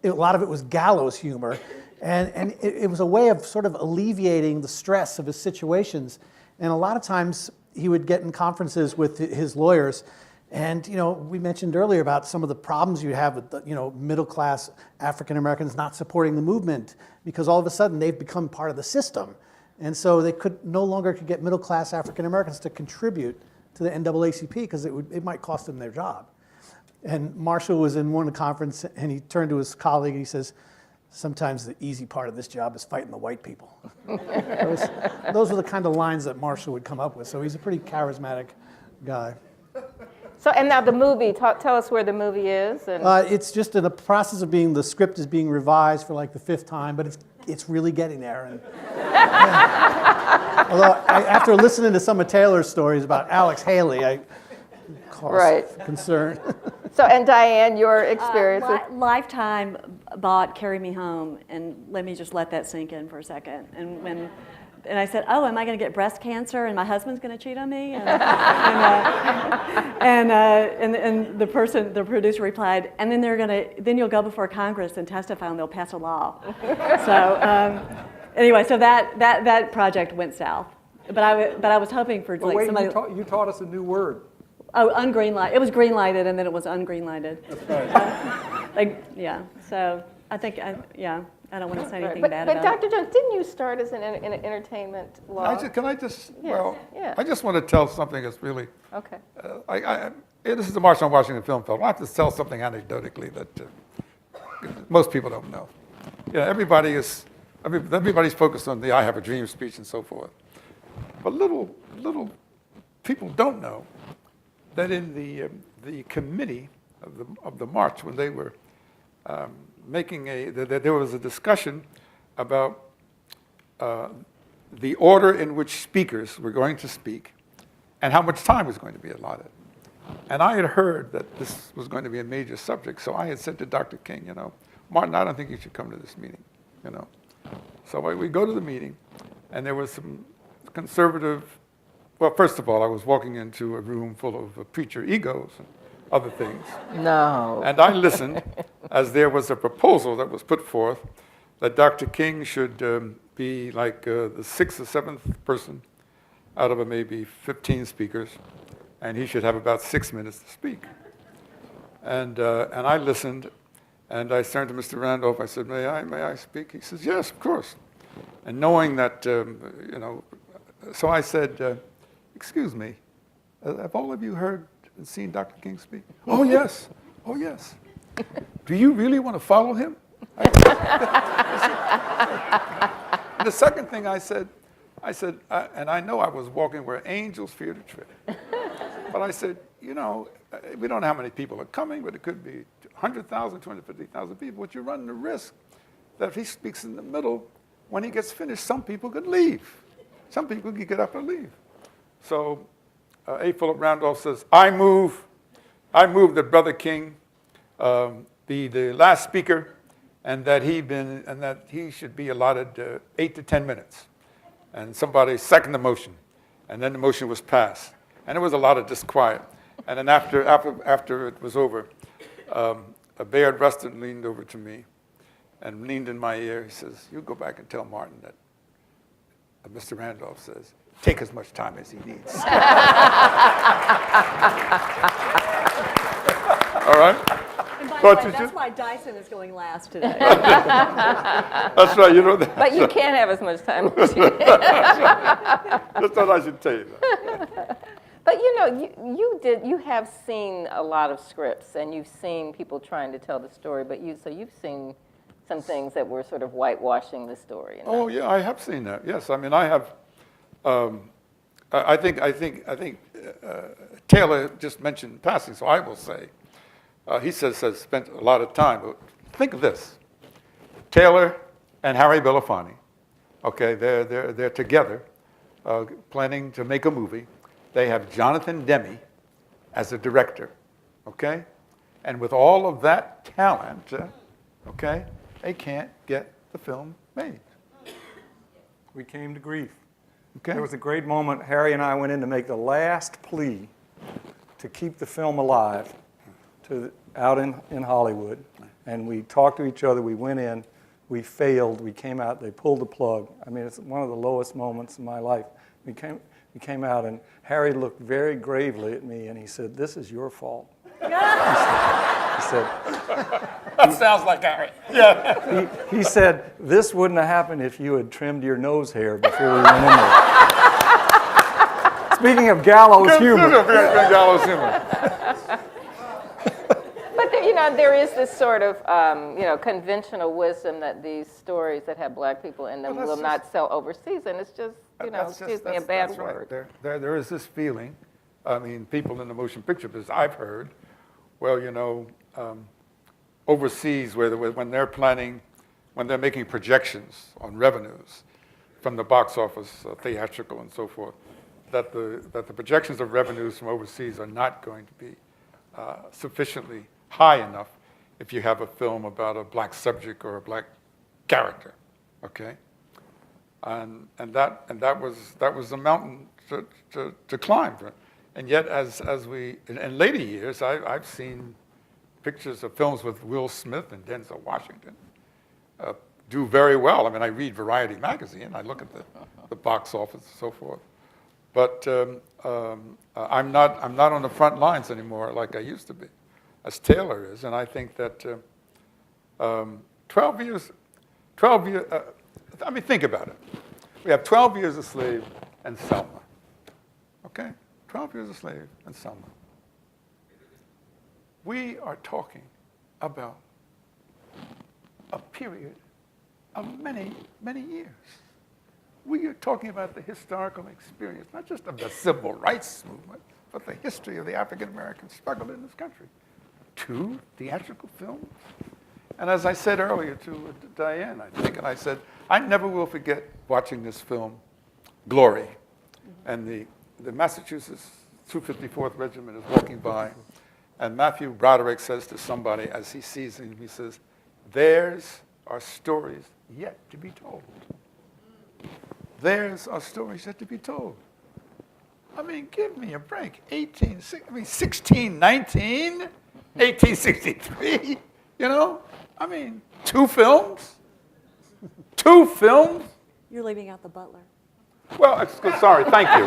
A lot of it was gallows humor. And it was a way of sort of alleviating the stress of his situations. And a lot of times he would get in conferences with his lawyers. And we mentioned earlier about some of the problems you have with middle-class African Americans not supporting the movement, because all of a sudden they've become part of the system. And so they no longer could get middle-class African Americans to contribute to the NAACP because it might cost them their job. And Marshall was in one conference, and he turned to his colleague and he says, sometimes the easy part of this job is fighting the white people. Those were the kind of lines that Marshall would come up with. So he's a pretty charismatic guy. So, and now the movie, tell us where the movie is. And it's just in the process of the script is being revised for like the 5th time, but it's really getting there. And, although after listening to some of Taylor's stories about Alex Haley, I caused concern. So, and Diane, your experience? Lifetime bought Carry Me Home, and let me just let that sink in for a second. And I said, oh, am I going to get breast cancer and my husband's going to cheat on me? And the producer replied, and then you'll go before Congress and testify and they'll pass a law. So anyway, so that project went south. But I was hoping for wait, somebody. You taught us a new word. Oh, ungreenlight. It was greenlighted and then it was ungreenlighted. That's right. So I think, I don't want to say anything bad about it. But Dr. Jones, didn't you start as an entertainment law? I just want to tell something that's really... Okay. This is the Marshall and Washington Film Festival. I have to tell something anecdotically that most people don't know. Everybody's focused on the I Have a Dream speech and so forth. But little people don't know that in the committee of the march, when they were there was a discussion about the order in which speakers were going to speak and how much time was going to be allotted. And I had heard that this was going to be a major subject, so I had said to Dr. King, Martin, I don't think you should come to this meeting, So we go to the meeting, and there was some conservative, well, first of all, I was walking into a room full of preacher egos and other things. No. And I listened as there was a proposal that was put forth that Dr. King should be like the 6th or 7th person out of maybe 15 speakers, and he should have about 6 minutes to speak. And I listened, and I turned to Mr. Randolph. I said, may I speak? He says, yes, of course. And knowing that, so I said, excuse me, have all of you heard and seen Dr. King speak? Oh, yes. Oh, yes. do you really want to follow him? The second thing I said, and I know I was walking where angels fear to tread. But I said, you know, we don't know how many people are coming, but it could be 100,000, 250,000 people. But you're running the risk that if he speaks in the middle, when he gets finished, some people could leave. Some people could get up and leave. So A. Philip Randolph says, I move that Brother King be the last speaker, and that he should be allotted 8 to 10 minutes. And somebody seconded the motion, and then the motion was passed. And there was a lot of disquiet. And then after it was over, Bayard Rustin leaned over to me and leaned in my ear. He says, you go back and tell Martin that Mr. Randolph says, take as much time as he needs. All right? And by the way, that's why Dyson is going last today. That's right, you know that. But you can't have as much time as you Just thought I should tell you that. But you know, you have seen a lot of scripts, and you've seen people trying to tell the story, but you've seen some things that were sort of whitewashing the story. Oh yeah, I have seen that. Yes, I mean I have. I think Taylor just mentioned passing, so I will say he says has spent a lot of time. But think of this: Taylor and Harry Belafonte. Okay, they're together, planning to make a movie. They have Jonathan Demme as a director, okay? And with all of that talent, okay, they can't get the film made. We came to grief. Okay. There was a great moment. Harry and I went in to make the last plea to keep the film alive out in Hollywood. And we talked to each other. We went in. We failed. We came out. They pulled the plug. I mean, it's one of the lowest moments in my life. We came out, and Harry looked very gravely at me, and he said, this is your fault. He said, that sounds like Harry. Yeah. He said, this wouldn't have happened if you had trimmed your nose hair before we went in there. Speaking of gallows humor. Gallows humor. But there is this sort of conventional wisdom that these stories that have black people in them will not sell overseas, and it's just excuse me, a bad word. Right. There is this feeling. I mean, people in the motion picture business, I've heard, well, overseas when they're planning, when they're making projections on revenues from the box office, theatrical and so forth, that the projections of revenues from overseas are not going to be sufficiently high enough if you have a film about a black subject or a black character, okay? And that was a mountain to climb. And yet, as we in later years, I've seen pictures of films with Will Smith and Denzel Washington do very well. I mean, I read Variety magazine, I look at the box office and so forth. But I'm not on the front lines anymore like I used to be, as Taylor is. And I think that 12 years. I mean, think about it. We have 12 years a slave and Selma. Okay? 12 years a slave and Selma. We are talking about a period of many, many years. We are talking about the historical experience, not just of the civil rights movement, but the history of the African-American struggle in this country. 2 theatrical films. And as I said earlier to Diane, I think, and I said, I never will forget watching this film, Glory. And the Massachusetts 254th Regiment is walking by, and Matthew Broderick says to somebody as he sees him, he says, theirs are stories yet to be told. Theirs are stories yet to be told. I mean, give me a break. 1619, 1863, I mean, 2 films? 2 films? You're leaving out The Butler. Well, sorry, thank you.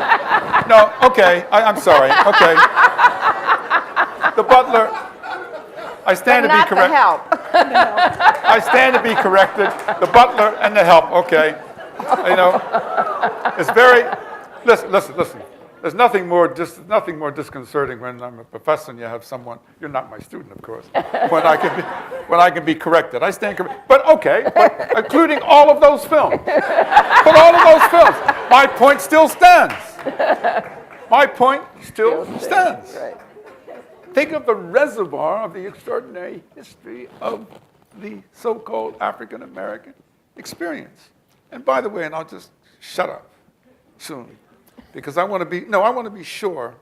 No, okay, I'm sorry, okay. The Butler, I stand to be corrected. The Help. I stand to be corrected. The Butler and The Help, okay. It's very, listen. There's nothing more disconcerting when I'm a professor and you have someone, you're not my student, of course, when I can be corrected. I stand corrected. But okay, including all of those films. But all of those films, my point still stands. My point still stands. Right. Think of the reservoir of the extraordinary history of the so-called African American experience. And by the way, and I'll just shut up soon, because I want to be sure,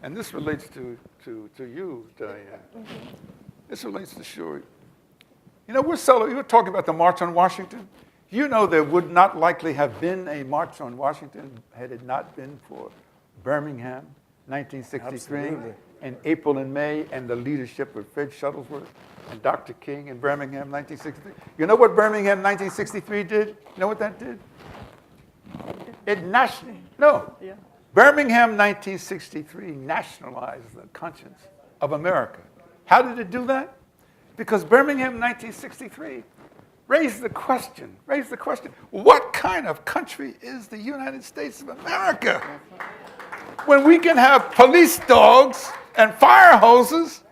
and this relates to you, Diane. This relates to sure. You know, you were talking about the March on Washington. You know there would not likely have been a March on Washington had it not been for Birmingham, 1963, Absolutely. and April and May, and the leadership of Fred Shuttlesworth and Dr. King in Birmingham, 1963. You know what Birmingham, 1963 did? You know what that did? Birmingham, 1963 nationalized the conscience of America. How did it do that? Because Birmingham, 1963 raised the question, what kind of country is the United States of America? When we can have police dogs and fire hoses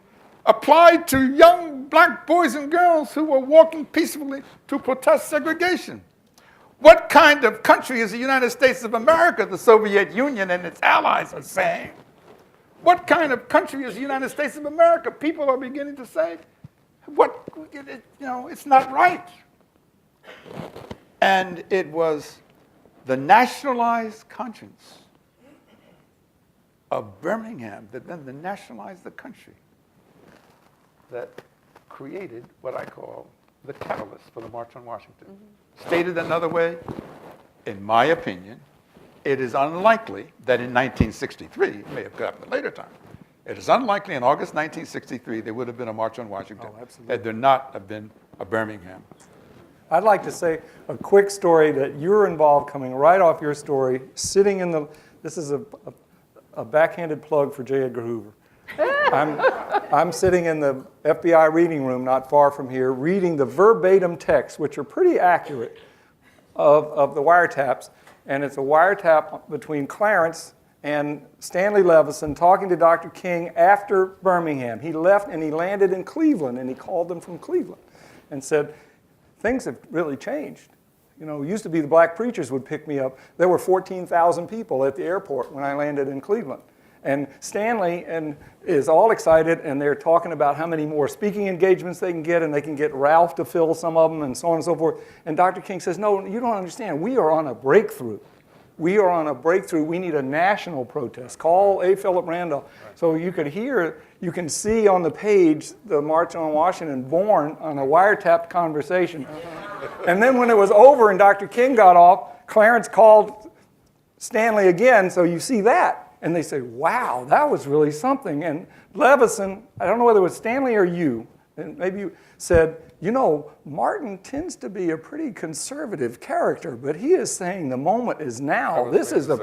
applied to young black boys and girls who were walking peacefully to protest segregation. What kind of country is the United States of America, the Soviet Union and its allies are saying? What kind of country is the United States of America? People are beginning to say, it's not right. And it was the nationalized conscience of Birmingham that then nationalized the country that created what I call the catalyst for the March on Washington. Mm-hmm. Stated another way, in my opinion, it is unlikely that in 1963, it may have happened at a later time, it is unlikely in August 1963 there would have been a March on Washington had there not have been a Birmingham. I'd like to say a quick story that you're involved, coming right off your story, sitting in the, this is a backhanded plug for J. Edgar Hoover. I'm sitting in the FBI reading room not far from here, reading the verbatim texts, which are pretty accurate, of the wiretaps. And it's a wiretap between Clarence and Stanley Levison talking to Dr. King after Birmingham. He left and he landed in Cleveland, and he called them from Cleveland and said, things have really changed. You know, it used to be the black preachers would pick me up. There were 14,000 people at the airport when I landed in Cleveland. And Stanley is all excited, and they're talking about how many more speaking engagements they can get, and they can get Ralph to fill some of them, and so on and so forth. And Dr. King says, no, you don't understand. We are on a breakthrough. We are on a breakthrough. We need a national protest. Call A. Philip Randolph. Right. So you could hear, you can see on the page the March on Washington born on a wiretapped conversation. And then when it was over and Dr. King got off, Clarence called Stanley again, so you see that. And they say, wow, that was really something. And Levison, I don't know whether it was Stanley or you, and maybe you said, you know, Martin tends to be a pretty conservative character, but he is saying the moment is now. This is a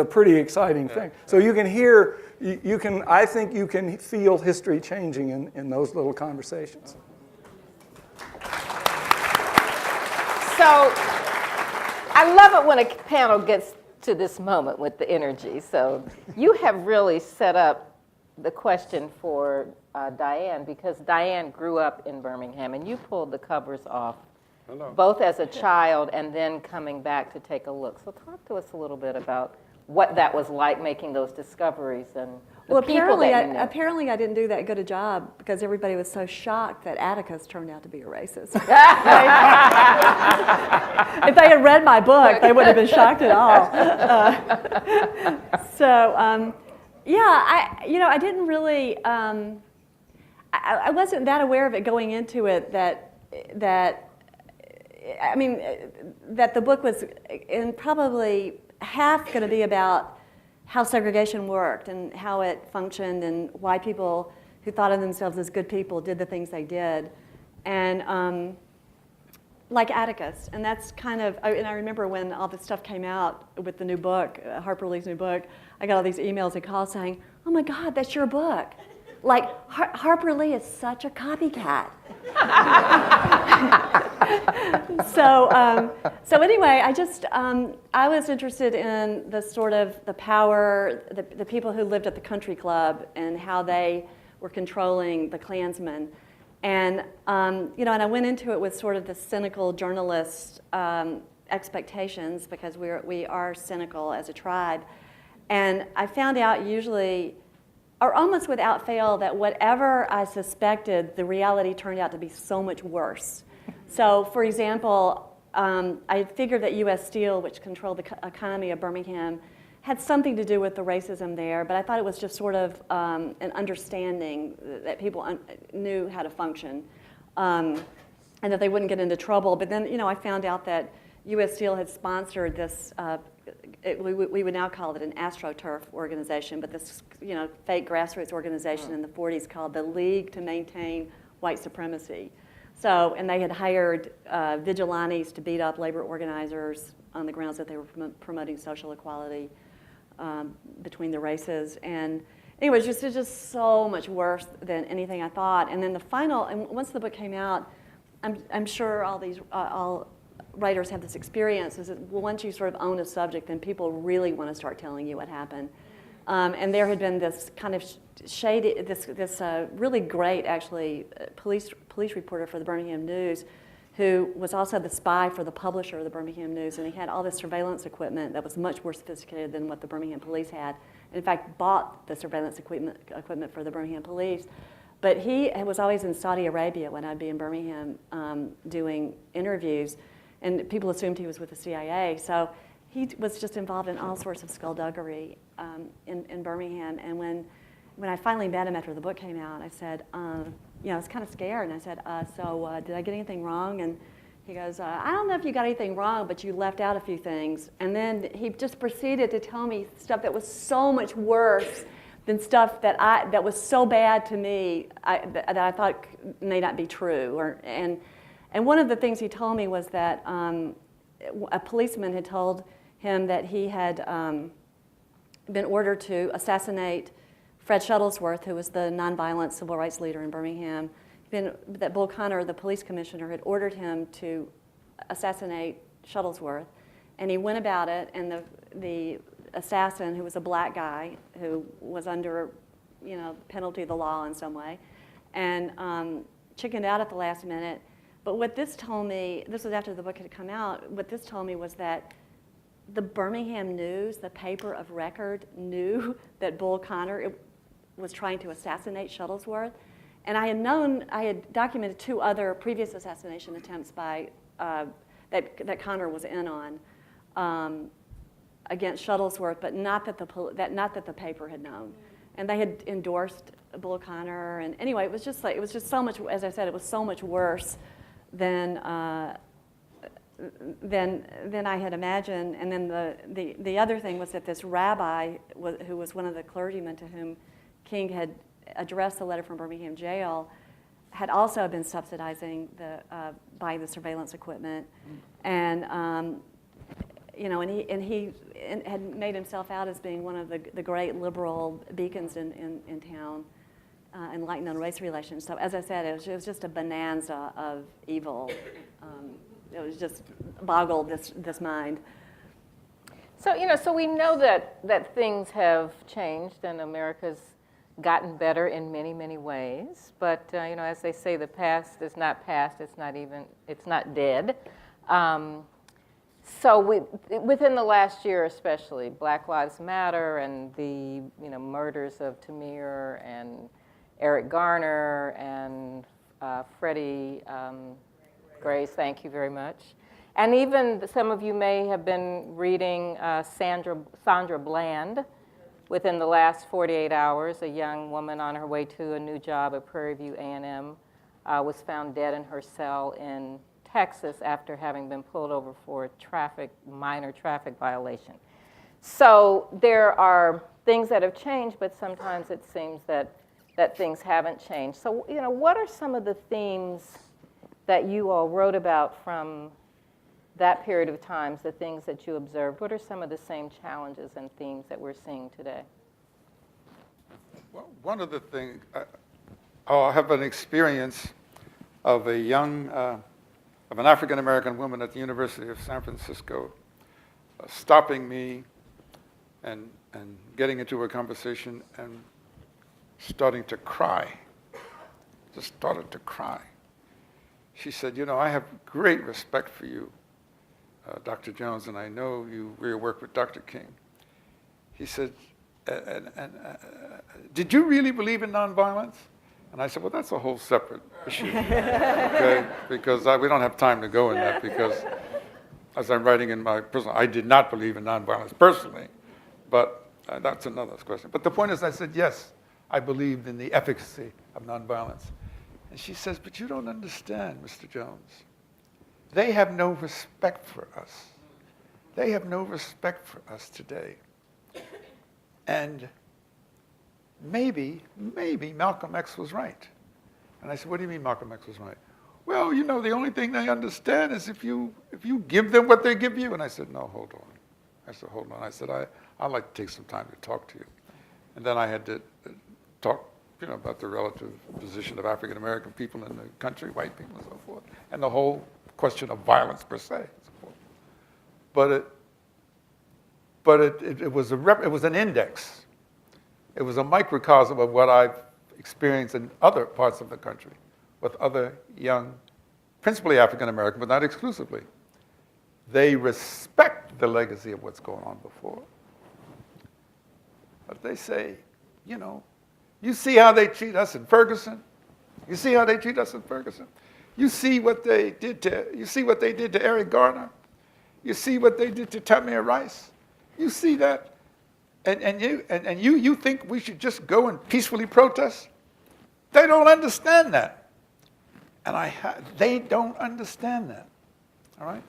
pretty exciting thing. So you can hear, I think you can feel history changing in those little conversations. So I love it when a panel gets to this moment with the energy. So you have really set up the question for Diane, because Diane grew up in Birmingham, and you pulled the covers off both as a child and then coming back to take a look. So talk to us a little bit about what that was like, making those discoveries and the people that you knew. Apparently I didn't do that good a job because everybody was so shocked that Atticus turned out to be a racist. If they had read my book, they wouldn't have been shocked at all. I didn't really, I wasn't that aware of it going into it that the book was probably half going to be about how segregation worked and how it functioned and why people who thought of themselves as good people did the things they did. And like Atticus. And that's kind of, and I remember when all this stuff came out with the new book, Harper Lee's new book, I got all these emails and calls saying, oh my God, that's your book. Like, Harper Lee is such a copycat. So anyway, I was interested in the sort of the power, the people who lived at the country club and how they were controlling the Klansmen. And, and I went into it with sort of the cynical journalist expectations, because we are cynical as a tribe. And I found out usually, or almost without fail, that whatever I suspected, the reality turned out to be so much worse. So, for example, I figured that U.S. Steel, which controlled the economy of Birmingham, had something to do with the racism there, but I thought it was just sort of an understanding that people knew how to function, and that they wouldn't get into trouble. But then, I found out that U.S. Steel had sponsored this, we would now call it an AstroTurf organization, but this, fake grassroots organization in the 40s called the League to Maintain White Supremacy. So, and they had hired vigilantes to beat up labor organizers on the grounds that they were promoting social equality between the races. And anyway, it's just so much worse than anything I thought. And then the final, and once the book came out, I'm sure all writers have this experience, is that once you sort of own a subject, then people really want to start telling you what happened. And there had been this kind of shady, this really great, actually, police reporter for the Birmingham News, who was also the spy for the publisher of the Birmingham News, and he had all this surveillance equipment that was much more sophisticated than what the Birmingham police had. In fact, bought the surveillance equipment for the Birmingham police. But he was always in Saudi Arabia when I'd be in Birmingham doing interviews, and people assumed he was with the CIA. So he was just involved in all sorts of skullduggery in Birmingham. And when I finally met him after the book came out, I said, I was kind of scared, and I said, so did I get anything wrong? And he goes, I don't know if you got anything wrong, but you left out a few things. And then he just proceeded to tell me stuff that was so much worse than stuff that was so bad to me that I thought may not be true. And one of the things he told me was that a policeman had told him that he had been ordered to assassinate Fred Shuttlesworth, who was the nonviolent civil rights leader in Birmingham. That Bull Connor, the police commissioner, had ordered him to assassinate Shuttlesworth, and he went about it, and the assassin, who was a black guy who was under, penalty of the law in some way, and chickened out at the last minute. But what this told me, this was after the book had come out, what this told me was that the Birmingham News, the paper of record, knew that Bull Connor was trying to assassinate Shuttlesworth. And I had documented 2 other previous assassination attempts by, that Connor was in on against Shuttlesworth, but not that the paper had known. And they had endorsed Bull Connor. And anyway, it was just so much, as I said, it was so much worse than I had imagined. And then the other thing was that this rabbi, who was one of the clergymen to whom King had addressed the letter from Birmingham jail, had also been subsidizing buying the surveillance equipment, and and he had made himself out as being one of the great liberal beacons in town, enlightened on race relations. So as I said, it was just a bonanza of evil. It was just boggled this mind. So so we know that things have changed and America's gotten better in many, many ways. But as they say, the past is not past. It's not dead. So within the last year, especially, Black Lives Matter and the murders of Tamir and Eric Garner and Freddie Grace. Thank you very much. And even some of you may have been reading Sandra Bland. Within the last 48 hours, a young woman on her way to a new job at Prairie View A&M was found dead in her cell in Texas after having been pulled over for a minor traffic violation. So there are things that have changed, but sometimes it seems that things haven't changed. So what are some of the themes that you all wrote about from that period of time, the things that you observed? What are some of the same challenges and themes that we're seeing today? One of the things, I have an experience of a young, of an African-American woman at the University of San Francisco stopping me and getting into a conversation and starting to cry. Just started to cry. She said, you know, I have great respect for you, Dr. Jones, and I know you really work with Dr. King. He said, did you really believe in nonviolence? And I said, well, that's a whole separate issue, okay? Because we don't have time to go in that, because as I'm writing in my personal, I did not believe in nonviolence personally, but that's another question. But the point is, I said, yes, I believed in the efficacy of nonviolence. And she says, but you don't understand, Mr. Jones. They have no respect for us. They have no respect for us today. And maybe Malcolm X was right. And I said, what do you mean Malcolm X was right? Well, you know, the only thing they understand is if you give them what they give you. And I said, no, hold on. I said, hold on. I said, I'd like to take some time to talk to you. And then I had to talk, you know, about the relative position of African-American people in the country, white people and so forth, and the whole question of violence per se. And so forth. But it was an index. It was a microcosm of what I've experienced in other parts of the country with other young, principally African-American, but not exclusively. They respect the legacy of what's going on before. But they say, you know, you see how they treat us in Ferguson? You see how they treat us in Ferguson? You see what they did to Eric Garner? You see what they did to Tamir Rice? You see that? And you think we should just go and peacefully protest? They don't understand that. And they don't understand that. All right?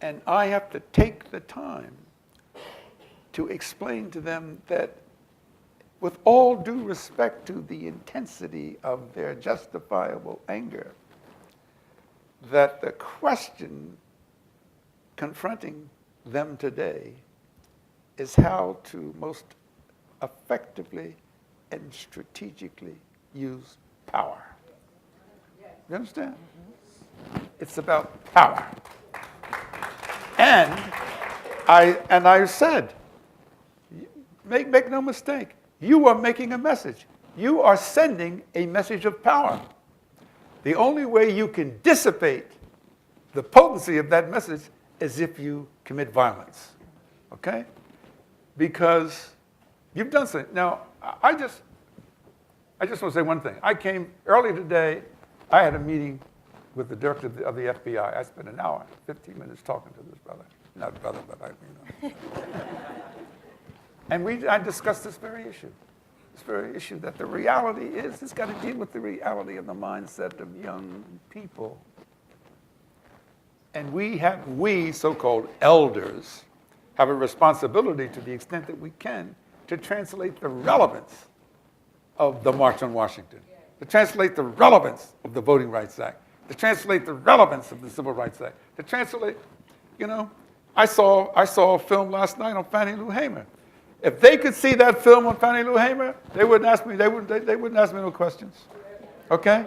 And I have to take the time to explain to them that with all due respect to the intensity of their justifiable anger, that the question confronting them today is how to most effectively and strategically use power. You understand? It's about power. And I said, make no mistake, you are making a message. You are sending a message of power. The only way you can dissipate the potency of that message is if you commit violence, okay? Because you've done something. Now, I just want to say one thing. I came early today. I had a meeting with the director of the FBI. I spent an hour, 15 minutes talking to this brother. Not brother, but I mean. And I discussed this very issue that the reality is, it's got to deal with the reality of the mindset of young people. And we so-called elders, have a responsibility to the extent that we can to translate the relevance of the March on Washington, to translate the relevance of the Voting Rights Act, to translate the relevance of the Civil Rights Act, to translate, you know, I saw a film last night on Fannie Lou Hamer. If they could see that film on Fannie Lou Hamer, they wouldn't ask me no questions, okay?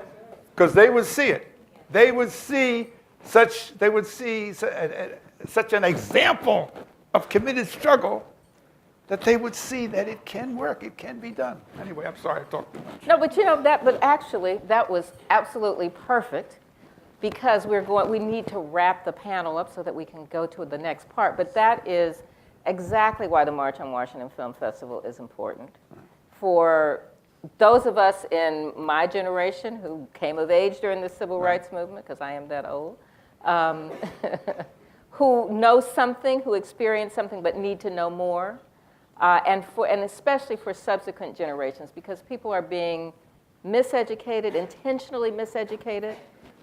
Because they would see it. They would see such an example of committed struggle that they would see that it can work, it can be done. Anyway, I'm sorry I talked too much. No, but you know but actually that was absolutely perfect, because we need to wrap the panel up so that we can go to the next part. But that is exactly why the March on Washington Film Festival is important. For those of us in my generation who came of age during the Civil Rights Movement, because I am that old, who know something, who experience something, but need to know more, and especially for subsequent generations, because people are being miseducated, intentionally miseducated,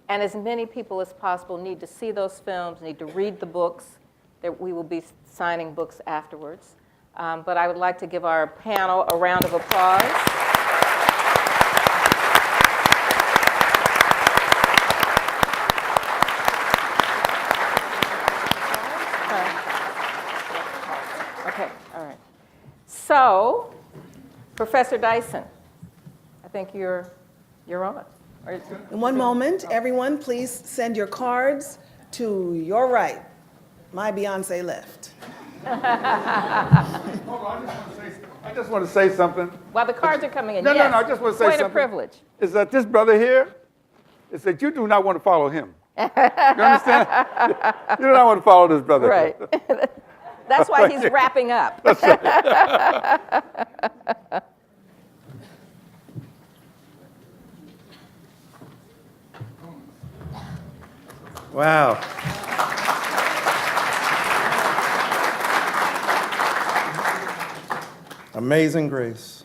and as many people as possible need to see those films, need to read the books. That we will be signing books afterwards. But I would like to give our panel a round of applause. Okay, all right. So, Professor Dyson, I think you're on. In one moment, everyone, please send your cards to your right. My Beyonce left. I just want to say something. While the cards are coming in, No, yes. no, I just want to say Point something. of privilege. Is that this brother here, is that you do not want to follow him. You understand? You do not want to follow this brother. Right. That's why he's wrapping up. That's right. Wow. Amazing grace.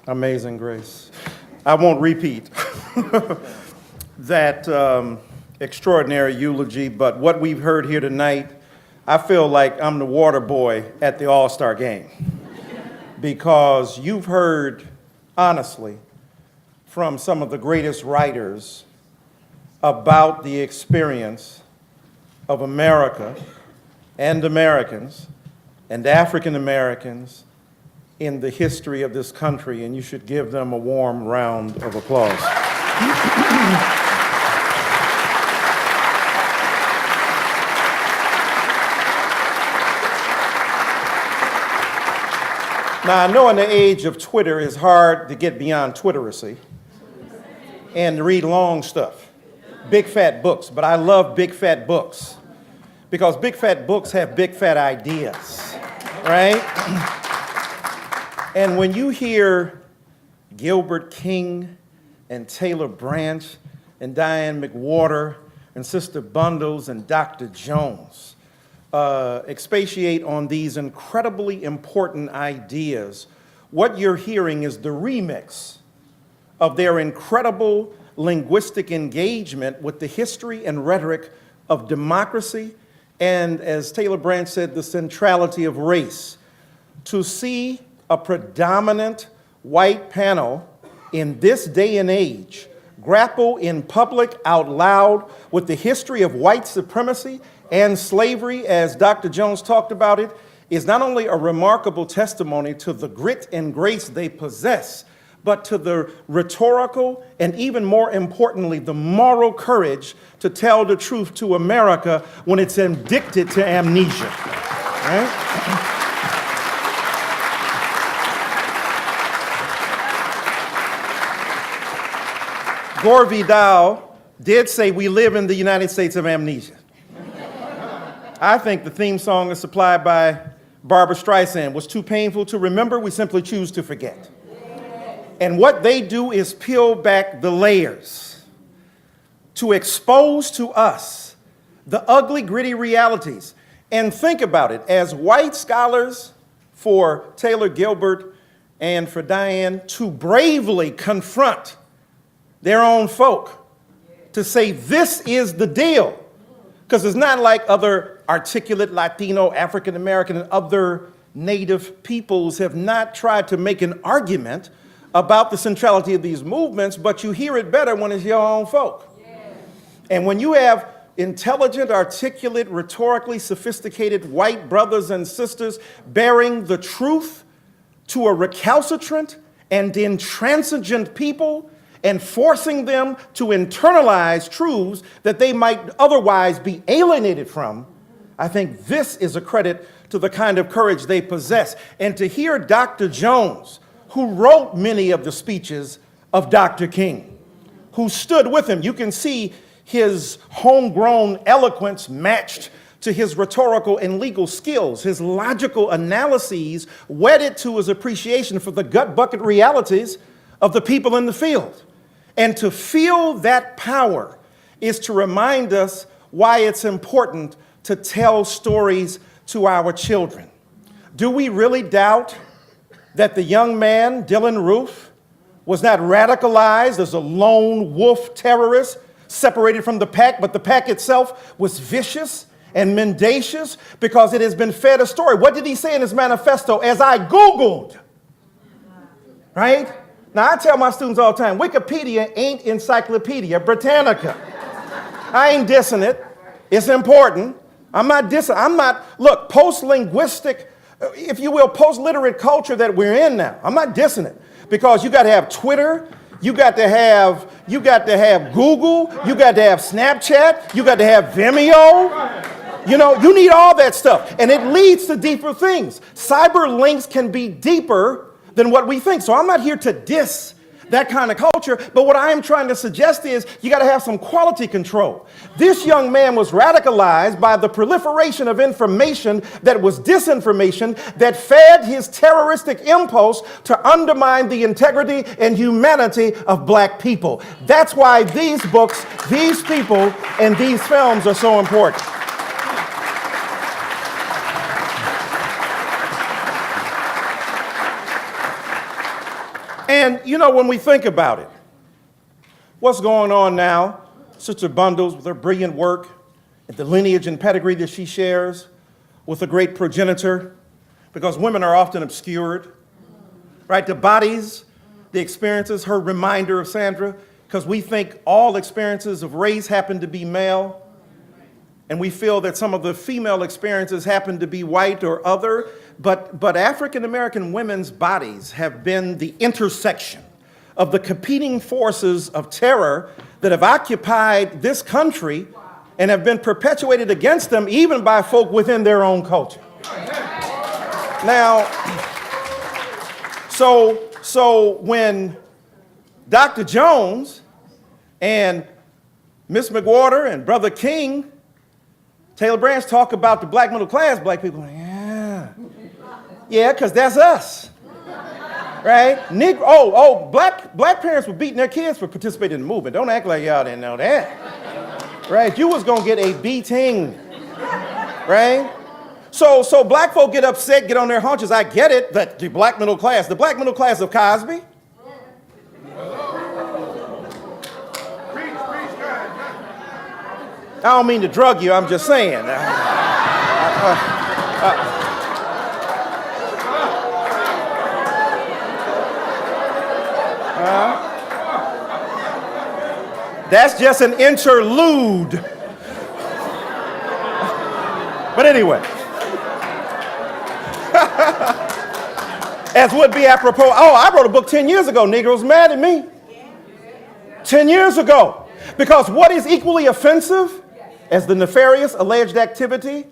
Amazing grace. I won't repeat that extraordinary eulogy, but what we've heard here tonight, I feel like I'm the water boy at the All-Star game. Because you've heard, honestly, from some of the greatest writers about the experience of America and Americans and African Americans in the history of this country, and you should give them a warm round of applause. Now, I know in the age of Twitter, it's hard to get beyond Twitteracy and to read long stuff, big fat books, but I love big fat books because big fat books have big fat ideas, right? And when you hear Gilbert King and Taylor Branch and Diane McWhorter and Sister Bundles and Dr. Jones expatiate on these incredibly important ideas, what you're hearing is the remix of their incredible linguistic engagement with the history and rhetoric of democracy and, as Taylor Branch said, the centrality of race. To see a predominant white panel in this day and age grapple in public out loud with the history of white supremacy and slavery, as Dr. Jones talked about it, is not only a remarkable testimony to the grit and grace they possess, but to the rhetorical and, even more importantly, the moral courage to tell the truth to America when it's addicted to amnesia. Right? Gore Vidal did say we live in the United States of amnesia. I think the theme song is supplied by Barbra Streisand. Was too painful to remember, we simply choose to forget. And what they do is peel back the layers to expose to us the ugly, gritty realities. And think about it, as white scholars, for Taylor Gilbert and for Diane, to bravely confront their own folk, to say this is the deal. Because it's not like other articulate Latino, African American, and other native peoples have not tried to make an argument about the centrality of these movements, but you hear it better when it's your own folk. Yeah. And when you have intelligent, articulate, rhetorically sophisticated white brothers and sisters bearing the truth to a recalcitrant and intransigent people, and forcing them to internalize truths that they might otherwise be alienated from, I think this is a credit to the kind of courage they possess. And to hear Dr. Jones, who wrote many of the speeches of Dr. King, who stood with him, you can see his homegrown eloquence matched to his rhetorical and legal skills, his logical analyses wedded to his appreciation for the gut bucket realities of the people in the field. And to feel that power is to remind us why it's important to tell stories to our children. Do we really doubt that the young man, Dylan Roof, was not radicalized as a lone wolf terrorist separated from the pack, but the pack itself was vicious and mendacious because it has been fed a story? What did he say in his manifesto? As I Googled, right? Now, I tell my students all the time, Wikipedia ain't Encyclopedia Britannica. I ain't dissing it. It's important. I'm not, look, post-linguistic if you will, post-literate culture that we're in now. I'm not dissing it, because you got to have Twitter, you got to have Google, you got to have Snapchat, you got to have Vimeo. You know, you need all that stuff, and it leads to deeper things. Cyber links can be deeper than what we think. So I'm not here to diss that kind of culture, but what I am trying to suggest is you got to have some quality control. This young man was radicalized by the proliferation of information that was disinformation that fed his terroristic impulse to undermine the integrity and humanity of black people. That's why these books, these people, and these films are so important. And, you know, when we think about it, what's going on now, Sister Bundles, with her brilliant work and the lineage and pedigree that she shares with a great progenitor, because women are often obscured, right? The bodies, the experiences, her reminder of Sandra, because we think all experiences of race happen to be male, and we feel that some of the female experiences happen to be white or other. But African-American women's bodies have been the intersection of the competing forces of terror that have occupied this country and have been perpetuated against them even by folk within their own culture. Now, so when Dr. Jones and Miss McWhorter and Brother King, Taylor Branch talk about the black middle class, black people, yeah, because that's us, right? Black parents were beating their kids for participating in the movement. Don't act like y'all didn't know that, right? You was gonna get a beating, right? So black folk get upset, get on their haunches. I get it, that the black middle class of Cosby. I don't mean to drug you, I'm just saying. That's just an interlude. But anyway, as would be apropos, I wrote a book 10 years ago, Negroes mad at me. 10 years ago. Because what is equally offensive as the nefarious alleged activity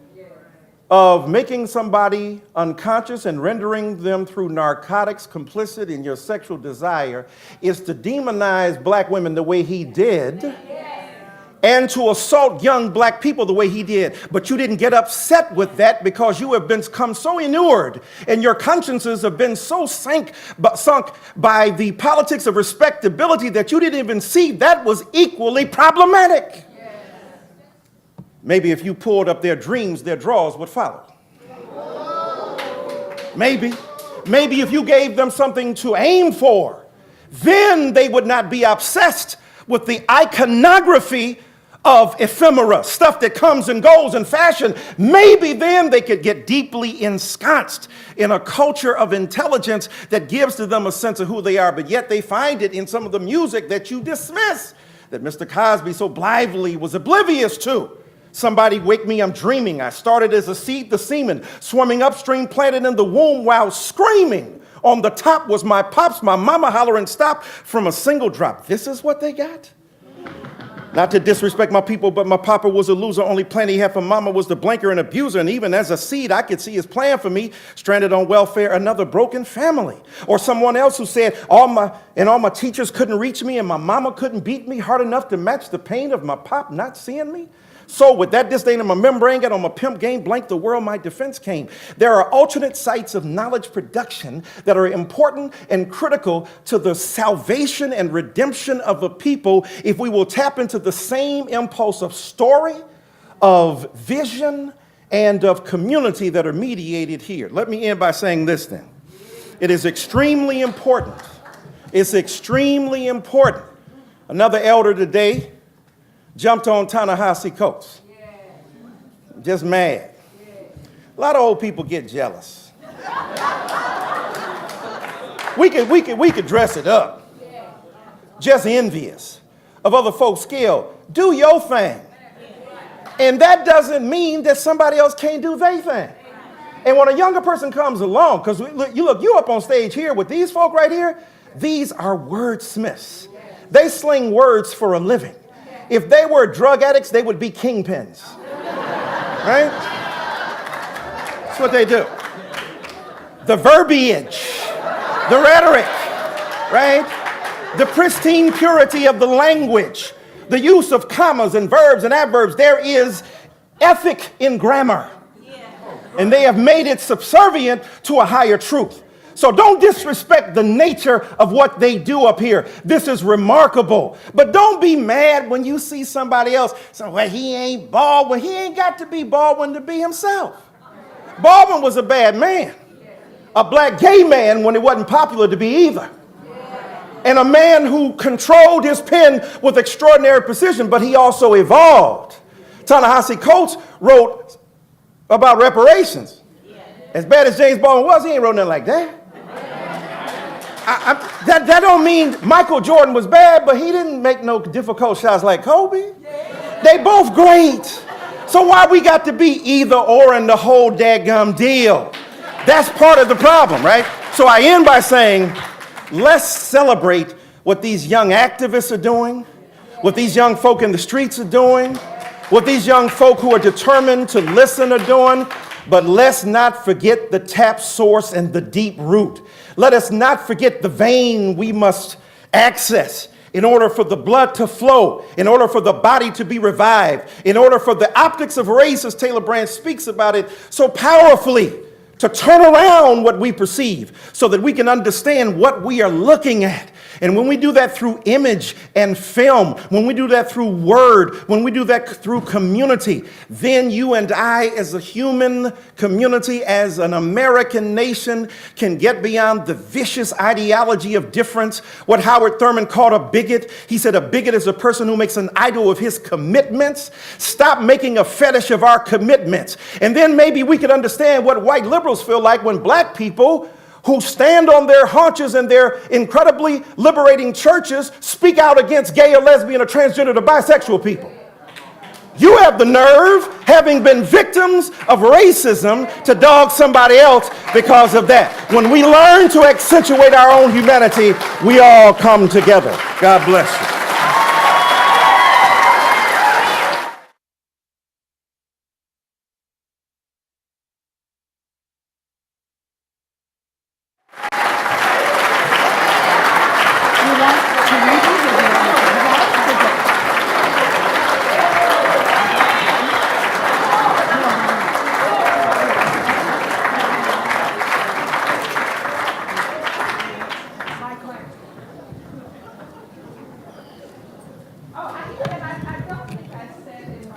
of making somebody unconscious and rendering them through narcotics complicit in your sexual desire is to demonize black women the way he did and to assault young black people the way he did. But you didn't get upset with that because you have become so inured and your consciences have been so sunk by the politics of respectability that you didn't even see that was equally problematic. Maybe if you pulled up their dreams, their draws would follow. Maybe if you gave them something to aim for, then they would not be obsessed with the iconography of ephemera, stuff that comes and goes in fashion. Maybe then they could get deeply ensconced in a culture of intelligence that gives to them a sense of who they are, but yet they find it in some of the music that you dismiss, that Mr. Cosby so blithely was oblivious to. Somebody wake me, I'm dreaming. I started as a seed, the semen, swimming upstream, planted in the womb while screaming. On the top was my pops, my mama hollering stop from a single drop. This is what they got? Not to disrespect my people, but my papa was a loser. Only plan he had for mama was the blanker and abuser. And even as a seed, I could see his plan for me, stranded on welfare, another broken family. Or someone else who said, all my teachers couldn't reach me and my mama couldn't beat me hard enough to match the pain of my pop not seeing me. So with that disdain in my membrane, got on my pimp game, blank the world, my defense came. There are alternate sites of knowledge production that are important and critical to the salvation and redemption of a people if we will tap into the same impulse of story, of vision, and of community that are mediated here. Let me end by saying this then. It is extremely important. It's extremely important. Another elder today jumped on Ta-Nehisi Coates. Just mad. A lot of old people get jealous. We could dress it up. Just envious of other folks' skill. Do your thing. And that doesn't mean that somebody else can't do their thing. And when a younger person comes along, because you up on stage here with these folk right here, these are wordsmiths. They sling words for a living. If they were drug addicts, they would be kingpins. Right? That's what they do. The verbiage, the rhetoric, right? The pristine purity of the language, the use of commas and verbs and adverbs. There is ethic in grammar. And they have made it subservient to a higher truth. So don't disrespect the nature of what they do up here. This is remarkable. But don't be mad when you see somebody else say, well, he ain't Baldwin. He ain't got to be Baldwin to be himself. Baldwin was a bad man. A black gay man when it wasn't popular to be either. And a man who controlled his pen with extraordinary precision, but he also evolved. Ta-Nehisi Coates wrote about reparations. As bad as James Baldwin was, he ain't wrote nothing like that. That don't mean Michael Jordan was bad, but he didn't make no difficult shots like Kobe. They both great. So why we got to be either or in the whole daggum deal? That's part of the problem, right? So I end by saying, let's celebrate what these young activists are doing, what these young folk in the streets are doing, what these young folk who are determined to listen are doing, but let's not forget the tap source and the deep root. Let us not forget the vein we must access in order for the blood to flow, in order for the body to be revived, in order for the optics of race, as Taylor Brand speaks about it so powerfully, to turn around what we perceive so that we can understand what we are looking at. And when we do that through image and film, when we do that through word, when we do that through community, then you and I as a human community, as an American nation, can get beyond the vicious ideology of difference. What Howard Thurman called a bigot, he said a bigot is a person who makes an idol of his commitments. Stop making a fetish of our commitments. And then maybe we could understand what white liberals feel like when black people who stand on their haunches in their incredibly liberating churches speak out against gay or lesbian or transgender or bisexual people. You have the nerve, having been victims of racism, to dog somebody else because of that. When we learn to accentuate our own humanity, we all come together. God bless you.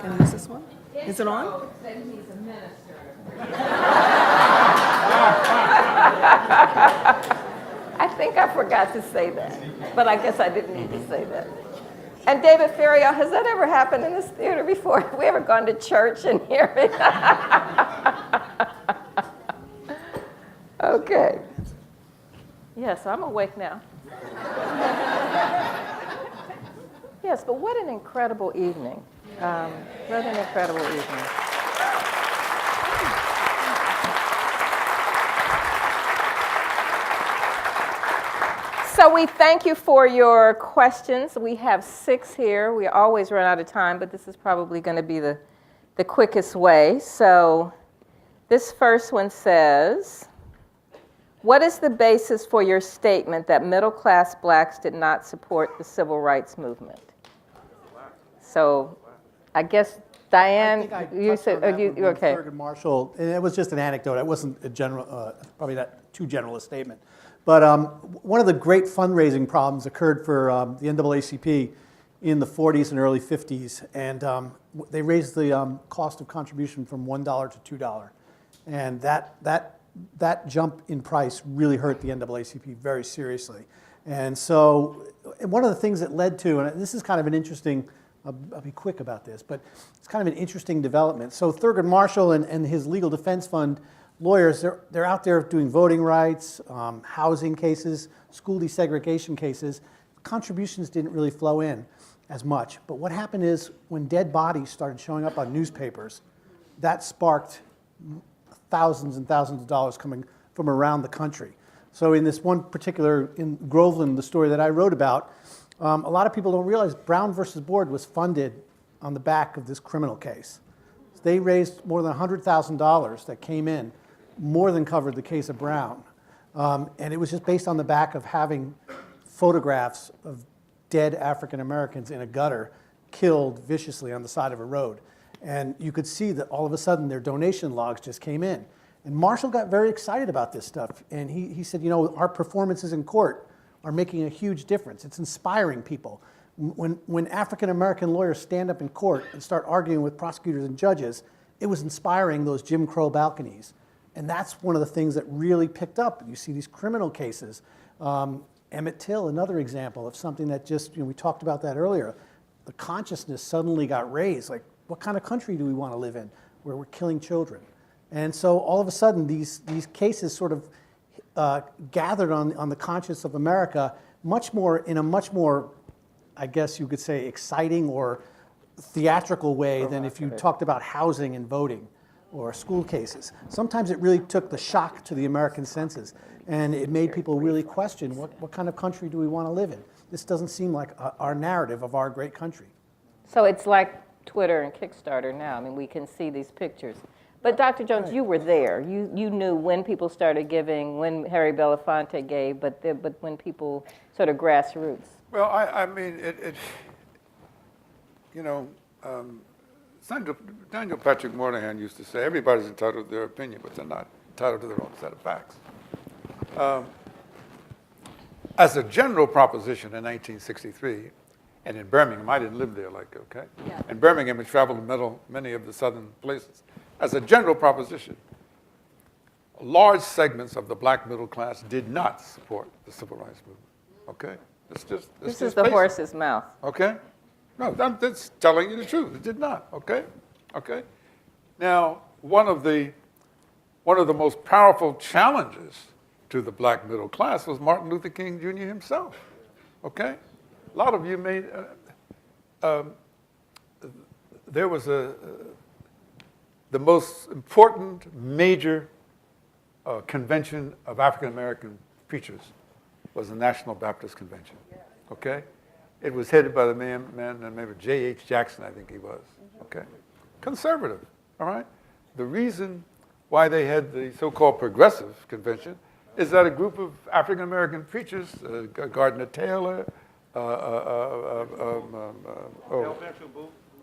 Can I use this one? Is it on? I think I forgot to say that, but I guess I didn't need to say that. And David Ferriero, has that ever happened in this theater before? Have we ever gone to church and hear it? Okay. Yes, I'm awake now. Yes, but what an incredible evening. What an incredible evening. So we thank you for your questions. We have 6 here. We always run out of time, but this is probably going to be the quickest way. So this first one says, what is the basis for your statement that middle-class blacks did not support the civil rights movement? So I guess, Diane, you said, okay. Thurgood Marshall, and it was just an anecdote. It wasn't a general, probably not too general a statement. But one of the great fundraising problems occurred for the NAACP in the 40s and early 50s. And they raised the cost of contribution from $1 to $2. And that jump in price really hurt the NAACP very seriously. And so one of the things that led to, and this is kind of an interesting, I'll be quick about this, but it's kind of an interesting development. So Thurgood Marshall and his legal defense fund lawyers, they're out there doing voting rights, housing cases, school desegregation cases. Contributions didn't really flow in as much. But what happened is when dead bodies started showing up on newspapers, that sparked thousands and thousands of dollars coming from around the country. So in this one particular, in Groveland, the story that I wrote about, a lot of people don't realize Brown versus Board was funded on the back of this criminal case. They raised more than $100,000 that came in, more than covered the case of Brown. And it was just based on the back of having photographs of dead African Americans in a gutter, killed viciously on the side of a road. And you could see that all of a sudden their donation logs just came in. And Marshall got very excited about this stuff. And he said, you know, our performances in court are making a huge difference. It's inspiring people. When African American lawyers stand up in court and start arguing with prosecutors and judges, it was inspiring those Jim Crow balconies. And that's one of the things that really picked up. You see these criminal cases. Emmett Till, another example of something that just, you know, we talked about that earlier. The consciousness suddenly got raised. Like, what kind of country do we want to live in where we're killing children? And so all of a sudden, these cases sort of gathered on the conscience of America in a much more, I guess you could say, exciting or theatrical way than if you talked about housing and voting or school cases. Sometimes it really took the shock to the American senses, and it made people really question, what kind of country do we want to live in? This doesn't seem like our narrative of our great country. So it's like Twitter and Kickstarter now. I mean, we can see these pictures. But Dr. Jones, you were there. You knew when people started giving, when Harry Belafonte gave, but when people sort of grassroots. Well, I mean, you know, Daniel Patrick Moynihan used to say, everybody's entitled to their opinion, but they're not entitled to their own set of facts. As a general proposition in 1963, and in Birmingham, I didn't live there, okay? Yeah. In Birmingham, I traveled to many of the southern places. As a general proposition, large segments of the black middle class did not support the civil rights movement, okay? This is the horse's mouth. Okay? No, that's telling you the truth. It did not, okay? Okay? Now, one of the most powerful challenges to the black middle class was Martin Luther King Jr. himself, okay? A lot of you may, there was the most important major convention of African American preachers was the National Baptist Convention, okay? It was headed by the man named J.H. Jackson, I think he was, okay? Conservative, all right? The reason why they had the so-called progressive convention is that a group of African American preachers, Gardner Taylor,